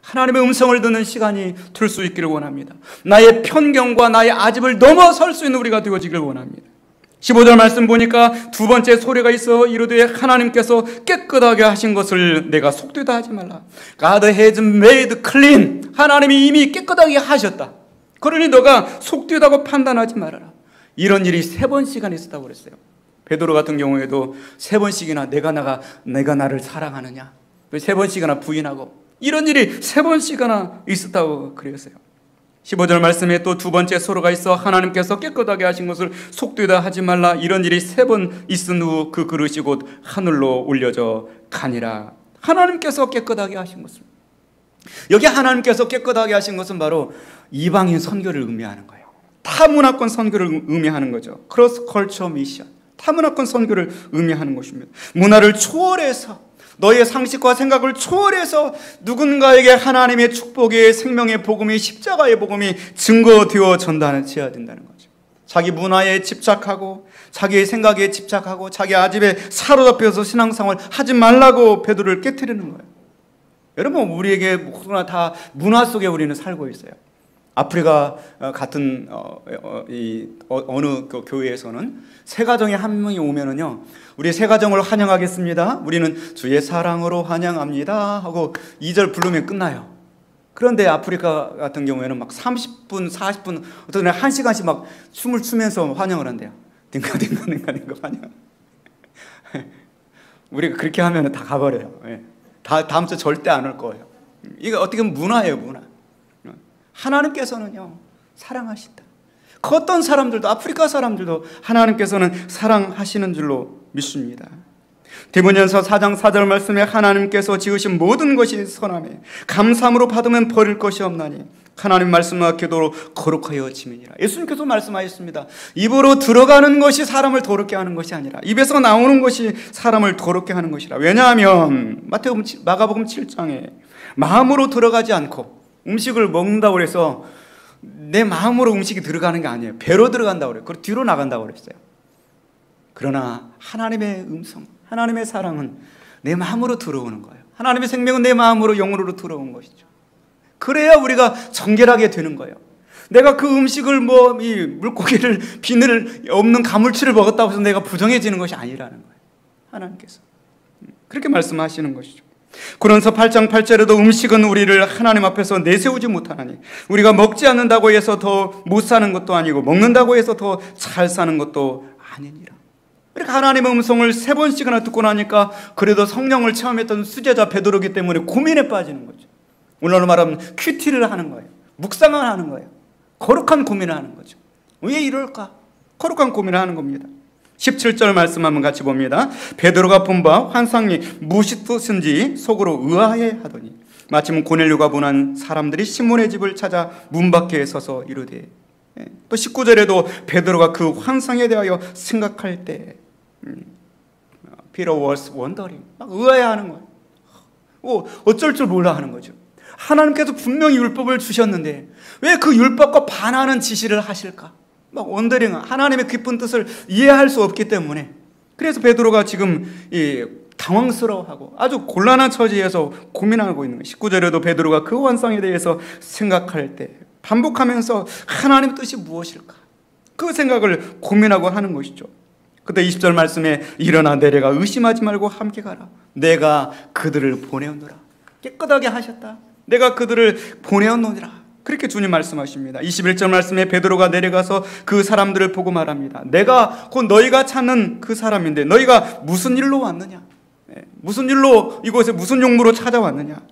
하나님의 음성을 듣는 시간이 될 수 있기를 원합니다. 나의 편견과 나의 아집을 넘어설 수 있는 우리가 되어지길 원합니다. 15절 말씀 보니까 두 번째 소리가 있어 이르되 하나님께서 깨끗하게 하신 것을 내가 속되다 하지 말라. God has made clean. 하나님이 이미 깨끗하게 하셨다. 그러니 너가 속되다고 판단하지 말아라. 이런 일이 3번씩이나 있었다고 그랬어요. 베드로 같은 경우에도 3번씩이나 내가 나를 사랑하느냐, 3번씩이나 부인하고 이런 일이 3번씩이나 있었다고 그랬어요. 15절 말씀에 또 두 번째 소리가 있어 하나님께서 깨끗하게 하신 것을 속되다 하지 말라. 이런 일이 3번 있은 후 그 그릇이 곧 하늘로 올려져 가니라. 하나님께서 깨끗하게 하신 것을, 여기 하나님께서 깨끗하게 하신 것은 바로 이방인 선교를 의미하는 거예요. 타문화권 선교를 의미하는 거죠. 크로스 컬처 미션, 타문화권 선교를 의미하는 것입니다. 문화를 초월해서, 너의 상식과 생각을 초월해서 누군가에게 하나님의 축복의 생명의 복음이, 십자가의 복음이 증거되어 전달해야 된다는 거죠. 자기 문화에 집착하고 자기의 생각에 집착하고 자기 아집에 사로잡혀서 신앙생활 하지 말라고 베드로를 깨트리는 거예요. 여러분, 우리에게 모두나 다 문화 속에 우리는 살고 있어요. 아프리카 같은 어느 그 교회에서는 새 가정에 한 명이 오면은요, 우리 새 가정을 환영하겠습니다. 우리는 주의 사랑으로 환영합니다 하고 2절 부르면 끝나요. 그런데 아프리카 같은 경우에는 막 30분, 40분, 어떤 날 1시간씩 막 춤을 추면서 환영을 한대요. 딩가딩가 환영. 우리가 그렇게 하면 다 가버려요. 다음 주 절대 안 올 거예요. 이게 어떻게 보면 문화예요, 문화. 하나님께서는요, 사랑하신다. 그 어떤 사람들도, 아프리카 사람들도 하나님께서는 사랑하시는 줄로 믿습니다. 디모데전서 4장 4절 말씀에 하나님께서 지으신 모든 것이 선하며 감사함으로 받으면 버릴 것이 없나니 하나님 말씀과 기도로 거룩하여 지민이라. 예수님께서 말씀하셨습니다. 입으로 들어가는 것이 사람을 더럽게 하는 것이 아니라 입에서 나오는 것이 사람을 더럽게 하는 것이라. 왜냐하면 마가복음 7장에 마음으로 들어가지 않고 음식을 먹는다고 해서 내 마음으로 음식이 들어가는 게 아니에요. 배로 들어간다고 그래요. 그리고 뒤로 나간다고 그랬어요. 그러나 하나님의 음성, 하나님의 사랑은 내 마음으로 들어오는 거예요. 하나님의 생명은 내 마음으로, 영으로 들어온 것이죠. 그래야 우리가 정결하게 되는 거예요. 내가 그 음식을 이 물고기를, 비늘 없는 가물치를 먹었다고 해서 내가 부정해지는 것이 아니라는 거예요. 하나님께서 그렇게 말씀하시는 것이죠. 고린도서 8장 8절에도 음식은 우리를 하나님 앞에서 내세우지 못하나니 우리가 먹지 않는다고 해서 더 못 사는 것도 아니고 먹는다고 해서 더 잘 사는 것도 아니니라. 그러니까 하나님의 음성을 3번씩이나 듣고 나니까 그래도 성령을 체험했던 수제자 베드로기 때문에 고민에 빠지는 거죠. 오늘로 말하면 큐티를 하는 거예요. 묵상을 하는 거예요. 거룩한 고민을 하는 거죠. 왜 이럴까? 거룩한 고민을 하는 겁니다. 17절 말씀 한번 같이 봅니다. 베드로가 본 바 환상이 무엇이 뜻인지 속으로 의아해 하더니 마침 고넬료가 보낸 사람들이 시몬의 집을 찾아 문 밖에 서서 이르되. 또 19절에도 베드로가 그 환상에 대하여 생각할 때 Peter was wondering. 막 의아해하는 거예요. 어쩔 줄 몰라 하는 거죠. 하나님께서 분명히 율법을 주셨는데 왜 그 율법과 반하는 지시를 하실까? 막 원더링, 하나님의 깊은 뜻을 이해할 수 없기 때문에. 그래서 베드로가 지금 당황스러워하고 아주 곤란한 처지에서 고민하고 있는 거예요. 19절에도 베드로가 그 환상에 대해서 생각할 때 반복하면서 하나님의 뜻이 무엇일까? 그 생각을 고민하고 하는 것이죠. 그때 20절 말씀에 일어나 내려가 의심하지 말고 함께 가라. 내가 그들을 보내었노라. 깨끗하게 하셨다. 내가 그들을 보내었노니라. 그렇게 주님 말씀하십니다. 21절 말씀에 베드로가 내려가서 그 사람들을 보고 말합니다. 내가 곧 너희가 찾는 그 사람인데 너희가 무슨 일로 왔느냐? 무슨 일로 이곳에 무슨 용무로 찾아왔느냐?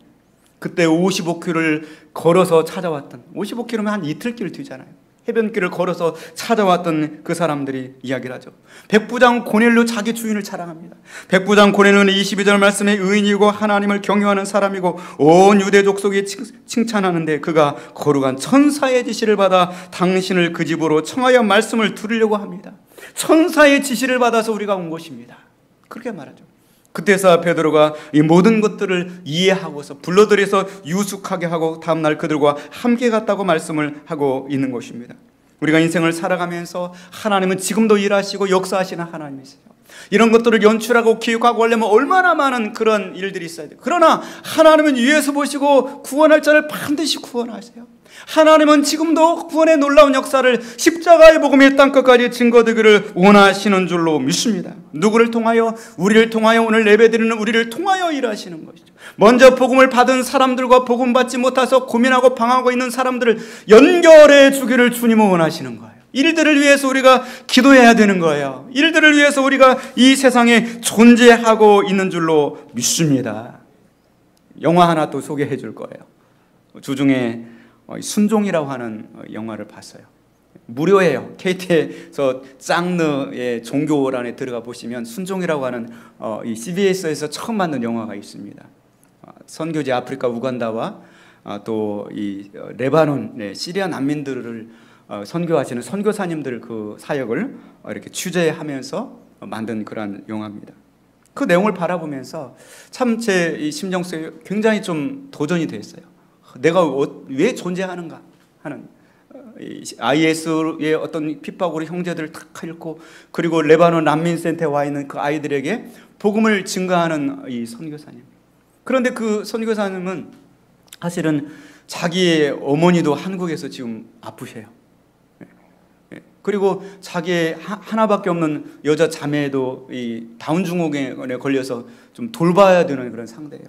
그때 55km를 걸어서 찾아왔던, 55km면 한 이틀길 뒤잖아요. 해변길을 걸어서 찾아왔던 그 사람들이 이야기를 하죠. 백부장 고넬료 자기 주인을 자랑합니다. 백부장 고넬료는 22절 말씀에 의인이고 하나님을 경외하는 사람이고 온 유대 족속이 칭찬하는데 그가 거룩한 천사의 지시를 받아 당신을 그 집으로 청하여 말씀을 들으려고 합니다. 천사의 지시를 받아서 우리가 온 것입니다. 그렇게 말하죠. 그때서 베드로가 이 모든 것들을 이해하고서 불러들여서 유숙하게 하고 다음날 그들과 함께 갔다고 말씀을 하고 있는 것입니다. 우리가 인생을 살아가면서 하나님은 지금도 일하시고 역사하시는 하나님이세요. 이런 것들을 연출하고 기획하고 하려면 얼마나 많은 그런 일들이 있어야 돼요. 그러나 하나님은 위에서 보시고 구원할 자를 반드시 구원하세요. 하나님은 지금도 구원의 놀라운 역사를 십자가의 복음이 땅끝까지 증거되기를 원하시는 줄로 믿습니다. 누구를 통하여? 우리를 통하여, 오늘 예배드리는 우리를 통하여 일하시는 것이죠. 먼저 복음을 받은 사람들과 복음 받지 못해서 고민하고 방황하고 있는 사람들을 연결해 주기를 주님은 원하시는 거예요. 일들을 위해서 우리가 기도해야 되는 거예요. 일들을 위해서 우리가 이 세상에 존재하고 있는 줄로 믿습니다. 영화 하나 또 소개해 줄 거예요. 주중에 순종이라고 하는 영화를 봤어요. 무료예요. KT에서 장르의 종교란에 들어가 보시면 순종이라고 하는 이 CBS에서 처음 만든 영화가 있습니다. 선교지 아프리카 우간다와 또 이 레바논, 시리아 난민들을 선교하시는 선교사님들 그 사역을 이렇게 취재하면서 만든 그런 영화입니다. 그 내용을 바라보면서 참 제 심정 속에 굉장히 좀 도전이 됐어요. 내가 왜 존재하는가 하는, IS의 어떤 핍박으로 형제들을 탁 잃고 그리고 레바논 난민센터에 와 있는 그 아이들에게 복음을 증거하는 이 선교사님. 그런데 그 선교사님은 사실은 자기의 어머니도 한국에서 지금 아프셔요. 그리고 자기의 하나밖에 없는 여자 자매도 이 다운 증후군에 걸려서 좀 돌봐야 되는 그런 상대예요.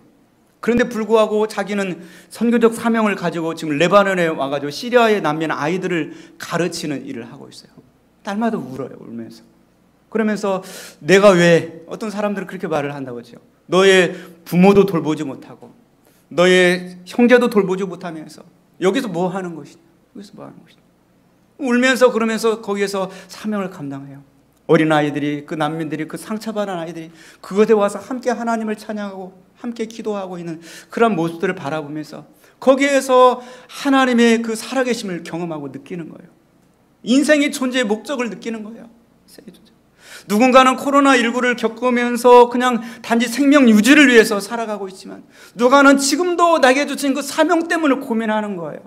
그런데 불구하고 자기는 선교적 사명을 가지고 지금 레바논에 와가지고 시리아의 난민 아이들을 가르치는 일을 하고 있어요. 딸마다 울어요, 울면서. 그러면서 내가 왜, 어떤 사람들은 그렇게 말을 한다고 하죠. 너의 부모도 돌보지 못하고 너의 형제도 돌보지 못하면서 여기서 뭐 하는 것이냐, 여기서 뭐 하는 것이냐. 울면서 그러면서 거기에서 사명을 감당해요. 어린아이들이, 그 난민들이, 그 상처받은 아이들이 그곳에 와서 함께 하나님을 찬양하고 함께 기도하고 있는 그런 모습들을 바라보면서 거기에서 하나님의 그 살아계심을 경험하고 느끼는 거예요. 인생의 존재의 목적을 느끼는 거예요. 누군가는 코로나19를 겪으면서 그냥 단지 생명 유지를 위해서 살아가고 있지만 누가는 지금도 나에게 주신 그 사명 때문에 고민하는 거예요.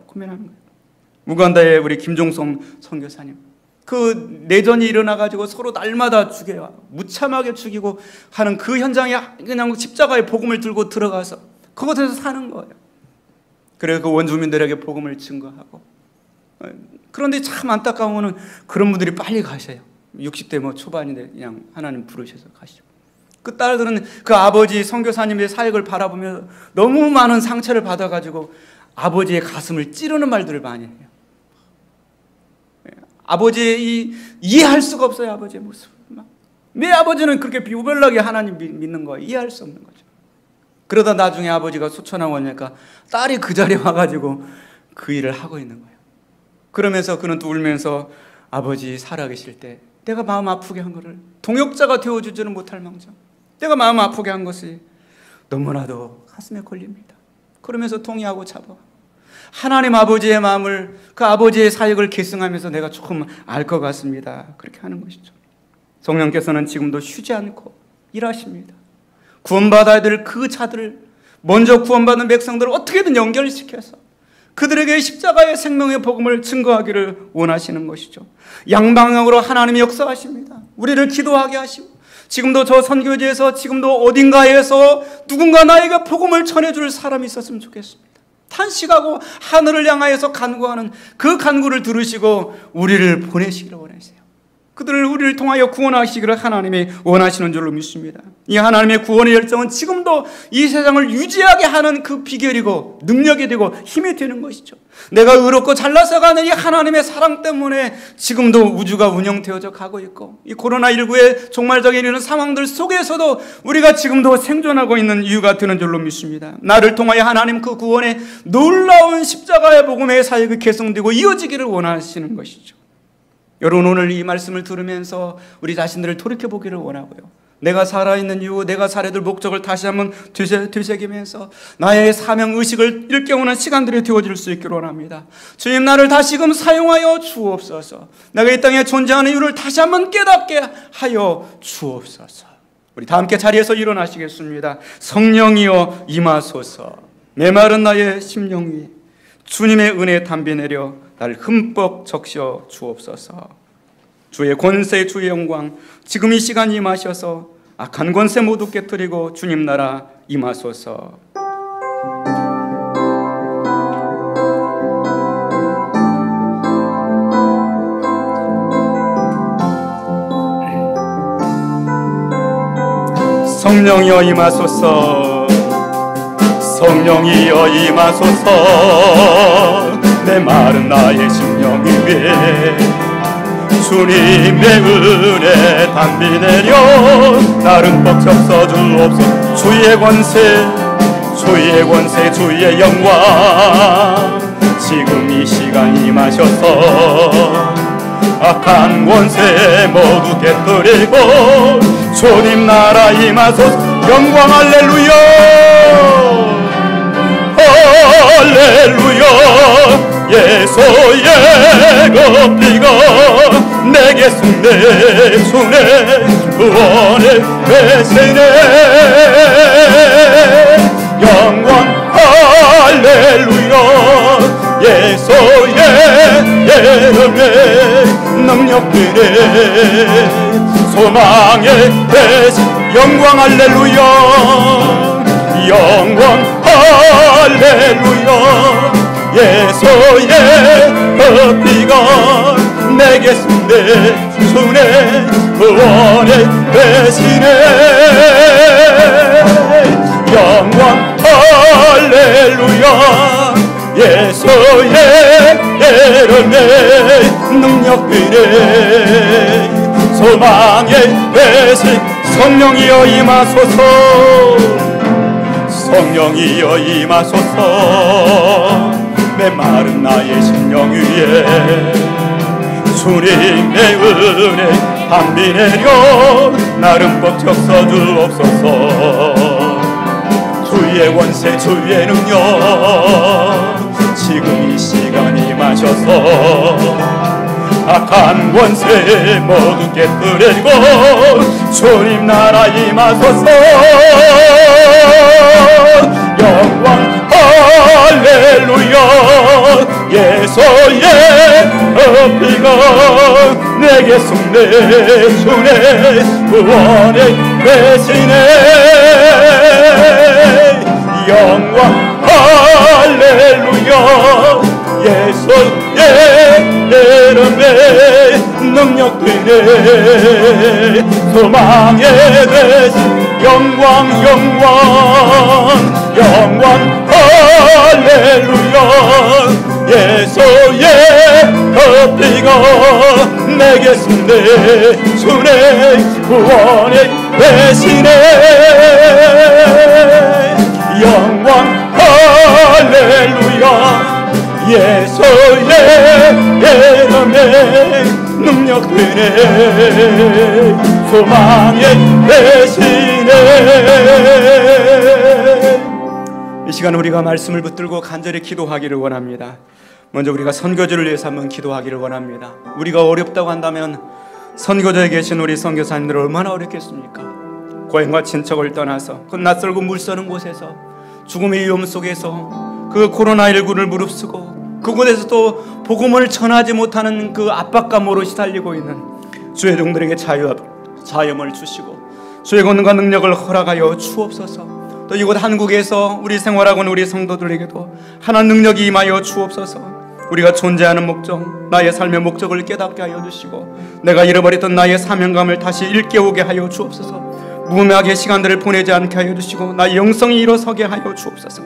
우간다의 우리 김종성 선교사님, 그 내전이 일어나가지고 서로 날마다 죽여요. 무참하게 죽이고 하는 그 현장에 그냥 십자가의 복음을 들고 들어가서 그곳에서 사는 거예요. 그래서 그 원주민들에게 복음을 증거하고. 그런데 참 안타까운 거는 그런 분들이 빨리 가셔요. 60대 뭐 초반인데 그냥 하나님 부르셔서 가시죠. 그 딸들은 그 아버지 선교사님의 사역을 바라보며 너무 많은 상처를 받아가지고 아버지의 가슴을 찌르는 말들을 많이 해요. 아버지의 이해할 수가 없어요. 아버지의 모습. 왜 아버지는 그렇게 유별나게 하나님 믿는 거예요? 이해할 수 없는 거죠. 그러다 나중에 아버지가 소천하고 오니까 딸이 그 자리에 와가지고 그 일을 하고 있는 거예요. 그러면서 그는 또 울면서 아버지 살아계실 때 내가 마음 아프게 한 거를 동역자가 되어주지는 못할 망정 내가 마음 아프게 한 것이 너무나도 가슴에 걸립니다. 그러면서 동의하고 잡아 하나님 아버지의 마음을, 그 아버지의 사역을 계승하면서 내가 조금 알 것 같습니다. 그렇게 하는 것이죠. 성령께서는 지금도 쉬지 않고 일하십니다. 구원받아야 될 그 자들을, 먼저 구원받은 백성들을 어떻게든 연결시켜서 그들에게 십자가의 생명의 복음을 증거하기를 원하시는 것이죠. 양방향으로 하나님이 역사하십니다. 우리를 기도하게 하시고, 지금도 저 선교지에서, 지금도 어딘가에서 누군가 나에게 복음을 전해줄 사람이 있었으면 좋겠습니다. 탄식하고 하늘을 향하여서 간구하는 그 간구를 들으시고 우리를 보내시기를 원하세요. 그들을, 우리를 통하여 구원하시기를 하나님이 원하시는 줄로 믿습니다. 이 하나님의 구원의 열정은 지금도 이 세상을 유지하게 하는 그 비결이고 능력이 되고 힘이 되는 것이죠. 내가 의롭고 잘나서 가는 이 하나님의 사랑 때문에 지금도 우주가 운영되어져 가고 있고, 이 코로나19의 종말적인 이런 상황들 속에서도 우리가 지금도 생존하고 있는 이유가 되는 줄로 믿습니다. 나를 통하여 하나님 그 구원의 놀라운 십자가의 복음의 사역이 계승되고 이어지기를 원하시는 것이죠. 여러분, 오늘 이 말씀을 들으면서 우리 자신들을 돌이켜보기를 원하고요, 내가 살아있는 이유, 내가 살아야 될 목적을 다시 한번 되새기면서 나의 사명의식을 일깨우는 시간들이 되어질 수 있기를 원합니다. 주님, 나를 다시금 사용하여 주옵소서. 내가 이 땅에 존재하는 이유를 다시 한번 깨닫게 하여 주옵소서. 우리 다 함께 자리에서 일어나시겠습니다. 성령이여 임하소서. 메마른 나의 심령 위 주님의 은혜 담비 내려 날 흠뻑 적셔 주옵소서. 주의 권세, 주의 영광 지금 이 시간 임하셔서 악한 권세 모두 깨뜨리고 주님 나라 임하소서. 성령이여 임하소서. 성령이여 임하소서. 내 마른 나의 심령 위에 주님의 은혜 담비 내려 나름 뻑 적셔 주옵소서. 주의 권세, 주의 권세, 주의 영광 지금 이 시간 임하셔서 악한 권세 모두 깨뜨리고 주님 나라 임하소서. 영광 할렐루야, 할렐루야. 예수의 그 피가 내게 승내 주네 구원의 대신에 영광 할렐루야. 예수의 이름에 능력들의 소망의 대신 영광 할렐루야. 영광 할렐루야. 예수의 그 피가 내게 승내 주네 구원의 대신에 영광 할렐루야. 예수의 이름에 능력들의 소망의 대신 성령이여 임하소서. 성령이여 임하소서. 메마른 나의 심령 위에 주님의 은혜 담비 내려 나름 뻑 적셔 주옵소서. 주의 권세, 주의 능력 지금 이 시간 임하셔서 악한 권세 모두 깨뜨리고 주님 나라 임하소서. 영광 할렐루야. 예수의 피가 내게 승내 주네 구원의 대신에 영광 할렐루야. 예수의 이름에 능력되네 소망의 대신 영광 영광 영광 할렐루야. 예수의 그 피가 내게 승내 주네 구원의 대신에 영광 할렐루야. 예수의 이름에 능력되네 소망의 대신에. 이 시간 우리가 말씀을 붙들고 간절히 기도하기를 원합니다. 먼저 우리가 선교지를 위해서 한번 기도하기를 원합니다. 우리가 어렵다고 한다면 선교지에 계신 우리 선교사님들 얼마나 어렵겠습니까? 고향과 친척을 떠나서 그 낯설고 물서는 곳에서 죽음의 위험 속에서 그 코로나19를 무릅쓰고 그곳에서 또 복음을 전하지 못하는 그 압박감으로 시달리고 있는 주의 종들에게 자유함을 주시고 주의 권능과 능력을 허락하여 주옵소서. 또 이곳 한국에서 우리 생활하고 있는 우리 성도들에게도 하나님 능력이 임하여 주옵소서. 우리가 존재하는 목적, 나의 삶의 목적을 깨닫게 하여 주시고 내가 잃어버렸던 나의 사명감을 다시 일깨우게 하여 주옵소서. 무의미하게 시간들을 보내지 않게 하여 주시고 나의 영성이 일어서게 하여 주옵소서.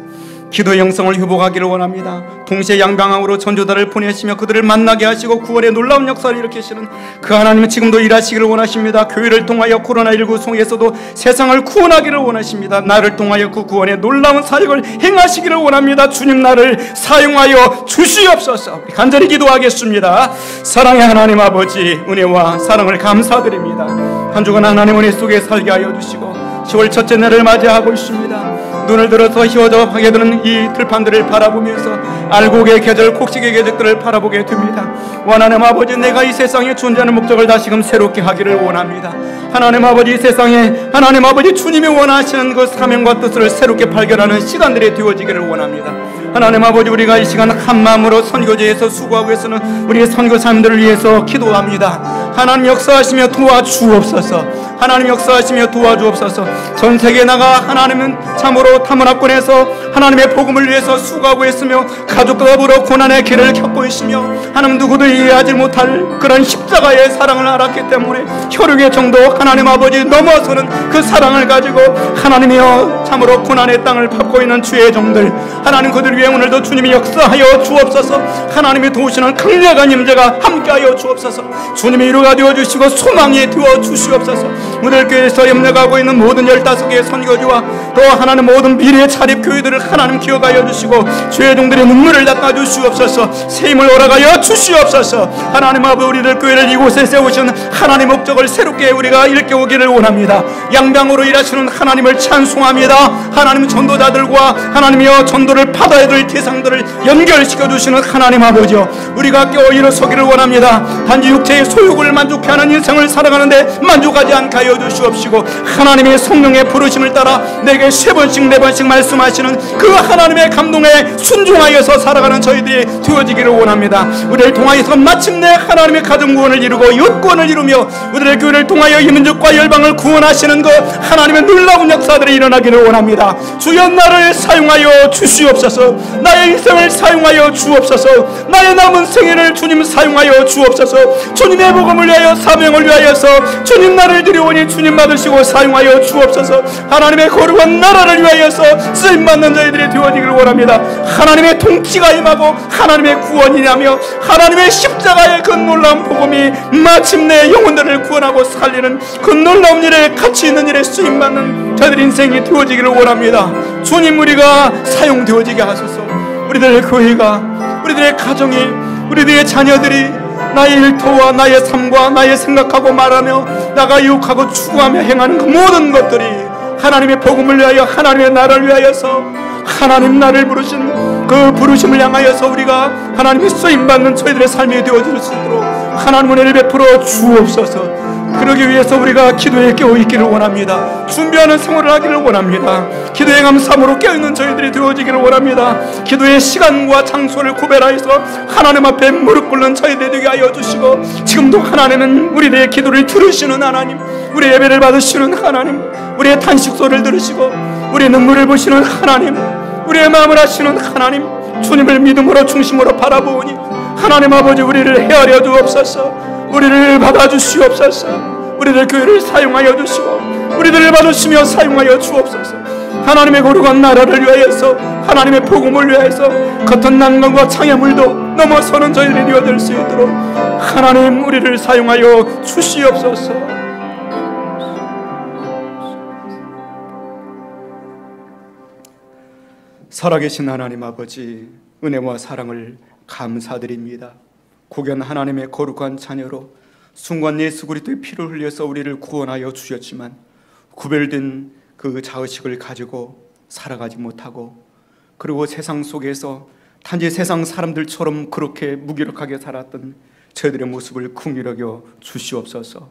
기도의 영성을 회복하기를 원합니다. 동시에 양방향으로 전도자를 보내시며 그들을 만나게 하시고 구원의 놀라운 역사를 일으키시는 그 하나님은 지금도 일하시기를 원하십니다. 교회를 통하여 코로나19 속에서도 세상을 구원하기를 원하십니다. 나를 통하여 그 구원의 놀라운 사역을 행하시기를 원합니다. 주님, 나를 사용하여 주시옵소서. 간절히 기도하겠습니다. 사랑의 하나님 아버지, 은혜와 사랑을 감사드립니다. 한 주간 하나님 은혜 속에 살게 하여 주시고 10월 첫째 날을 맞이하고 있습니다. 눈을 들어서 휘어져 파괴되는 이 들판들을 바라보면서 알곡의 계절, 곡식의 계절들을 바라보게 됩니다. 하나님 아버지, 내가 이 세상에 존재하는 목적을 다시금 새롭게 하기를 원합니다. 하나님 아버지, 이 세상에 하나님 아버지 주님이 원하시는 그 사명과 뜻을 새롭게 발견하는 시간들이 되어지기를 원합니다. 하나님 아버지, 우리가 이 시간 한 마음으로 선교지에서 수고하고 있는 우리 선교사님들을 위해서 기도합니다. 하나님 역사하시며 도와주옵소서. 하나님 역사하시며 도와주옵소서. 전 세계에 나가 하나님은 참으로 타문화권에서 하나님의 복음을 위해서 수고하고 있으며 가족과 더불어 고난의 길을 겪고 있으며 하나님 누구도 이해하지 못할 그런 십자가의 사랑을 알았기 때문에 혈육의 정도 하나님 아버지 넘어서는 그 사랑을 가지고 하나님이여 참으로 고난의 땅을 밟고 있는 주의 종들, 하나님 그들 위해 오늘도 주님이 역사하여 주옵소서. 하나님이 도우시는 강력한 임재가 함께하여 주옵소서. 주님이 이루가 되어주시고 소망이 되어주시옵소서. 우리들 교회에서 염려하고 있는 모든 15개의 선교지와 또 하나님 모든 미래의 차립 교회들을 하나님 기억하여 주시고 주의 종들의 눈물을 닦아 주시옵소서. 새 힘을 허락하여 주시옵소서. 하나님 아버지, 우리들 교회를 이곳에 세우신 하나님 목적을 새롭게 우리가 일깨우기를 원합니다. 양방으로 일하시는 하나님을 찬송합니다. 하나님 전도자들과 하나님이여 전도를 받아야 될 대상들을 연결시켜 주시는 하나님 아버지여, 우리가 깨어 일어서기를 원합니다. 단지 육체의 소욕을 만족해 하는 인생을 살아가는데 만족하지 않게 하여 주시옵시고 하나님의 성령의 부르심을 따라 내게 3번씩 4번씩 말씀하시는 그 하나님의 감동에 순종하여서 살아가는 저희들이 되어지기를 원합니다. 우리를 통하여서 마침내 하나님의 가정 구원을 이루고 이웃구원을 이루며 우리의 교회를 통하여 이 민족과 열방을 구원하시는 그 하나님의 놀라운 역사들이 일어나기를 원합니다. 주여, 나를 사용하여 주시옵소서. 나의 인생을 사용하여 주옵소서. 나의 남은 생애를 주님 사용하여 주옵소서. 주님의 복음을 위하여, 사명을 위하여서 주님 나를 드리오니 주님 받으시고 사용하여 주옵소서. 하나님의 거룩한 나라를 위하여서 쓰임받는 저희들이 되어지기를 원합니다. 하나님의 통치가 임하고 하나님의 구원이라며 하나님의 십자가의 그 놀라운 복음이 마침내 영혼들을 구원하고 살리는 그 놀라운 일에 가치 있는 일에 쓰임받는 저희들 인생이 되어지기를 원합니다. 주님, 우리가 사용되어지게 하소서. 우리들의 교회가, 우리들의 가정이, 우리들의 자녀들이 나의 일터와 나의 삶과 나의 생각하고 말하며 나가 유혹하고 추구하며 행하는 그 모든 것들이 하나님의 복음을 위하여, 하나님의 나라를 위하여서 하나님 나를 부르신 그 부르심을 향하여서 우리가 하나님의 쓰임받는 저희들의 삶이 되어질 수 있도록 하나님 은혜를 베풀어 주옵소서. 그러기 위해서 우리가 기도에 깨어있기를 원합니다. 준비하는 생활을 하기를 원합니다. 기도의 감사함으로 깨어있는 저희들이 되어지기를 원합니다. 기도의 시간과 장소를 구별하여서 하나님 앞에 무릎 꿇는 저희들이 되게 하여 주시고, 지금도 하나님은 우리의 기도를 들으시는 하나님, 우리의 예배를 받으시는 하나님, 우리의 탄식 소리를 들으시고 우리의 눈물을 보시는 하나님, 우리의 마음을 아시는 하나님, 주님을 믿음으로 중심으로 바라보니 하나님 아버지, 우리를 헤아려 주옵소서. 우리를 받아주시옵소서. 우리들 교회를 사용하여 주시고 우리들을 받으시며 사용하여 주옵소서. 하나님의 거룩한 나라를 위하여서, 하나님의 복음을 위하여서 겉은 난간과 창의물도 넘어서는 저희들이 되어질 수 있도록 하나님 우리를 사용하여 주시옵소서. 살아계신 하나님 아버지, 은혜와 사랑을 감사드립니다. 고견 하나님의 거룩한 자녀로 순간 예수 그리스도의 피를 흘려서 우리를 구원하여 주셨지만 구별된 그 자의식을 가지고 살아가지 못하고, 그리고 세상 속에서 단지 세상 사람들처럼 그렇게 무기력하게 살았던 저희들의 모습을 긍휼히 여겨 주시옵소서.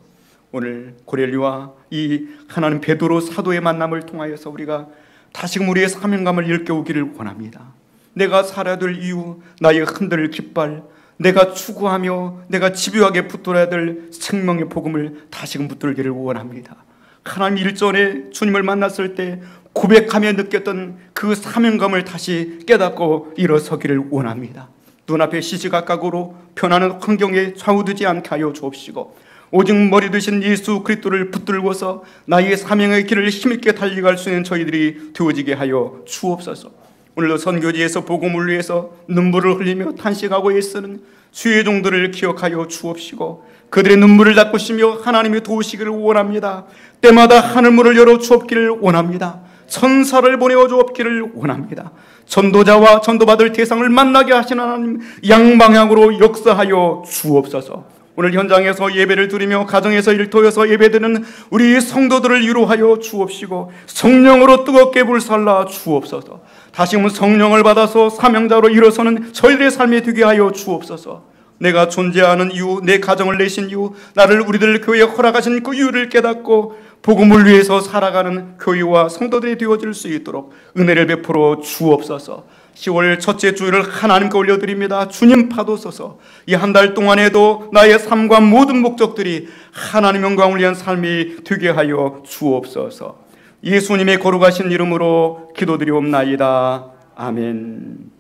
오늘 고넬료와 이 하나님 베드로 사도의 만남을 통하여서 우리가 다시금 우리의 사명감을 일깨우기를 원합니다. 내가 살아야 될 이유, 나의 흔들 깃발, 내가 추구하며 내가 집요하게 붙들어야 될 생명의 복음을 다시금 붙들기를 원합니다. 하나님 일전에 주님을 만났을 때 고백하며 느꼈던 그 사명감을 다시 깨닫고 일어서기를 원합니다. 눈앞에 시시각각으로 변하는 환경에 좌우되지 않게 하여 주옵시고, 오직 머리 드신 예수 그리스도를 붙들고서 나의 사명의 길을 힘있게 달려갈 수 있는 저희들이 되어지게 하여 주옵소서. 오늘도 선교지에서 복음을 위해서 눈물을 흘리며 탄식하고 애쓰는 주의 종들을 기억하여 주옵시고, 그들의 눈물을 닦으시며 하나님이 도우시기를 원합니다. 때마다 하늘문을 열어 주옵기를 원합니다. 천사를 보내어 주옵기를 원합니다. 전도자와 전도받을 대상을 만나게 하시는 하나님, 양방향으로 역사하여 주옵소서. 오늘 현장에서 예배를 드리며 가정에서 일터에서 예배드리는 우리 성도들을 위로하여 주옵시고, 성령으로 뜨겁게 불살라 주옵소서. 다시금 성령을 받아서 사명자로 일어서는 저희들의 삶이 되게 하여 주옵소서. 내가 존재하는 이유, 내 가정을 내신 이유, 나를 우리들 교회에 허락하신 그 이유를 깨닫고 복음을 위해서 살아가는 교회와 성도들이 되어질 수 있도록 은혜를 베풀어 주옵소서. 10월 첫째 주일을 하나님께 올려드립니다. 주님 파도소서. 이 한 달 동안에도 나의 삶과 모든 목적들이 하나님 영광을 위한 삶이 되게 하여 주옵소서. 예수님의 거룩하신 이름으로 기도드리옵나이다. 아멘.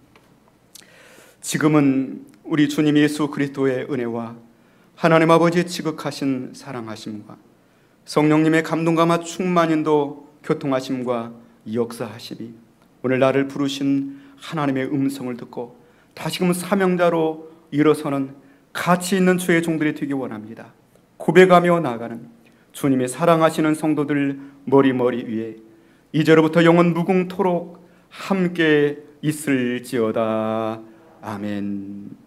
지금은 우리 주님 예수 그리스도의 은혜와 하나님 아버지의 지극하신 사랑하심과 성령님의 감동감화 충만인도 교통하심과 역사하심이 오늘 나를 부르신 하나님의 음성을 듣고 다시금 사명자로 일어서는 가치 있는 주의 종들이 되기 원합니다. 고백하며 나아가는 주님의 사랑하시는 성도들 머리 위에 이제로부터 영원 무궁토록 함께 있을지어다. 아멘.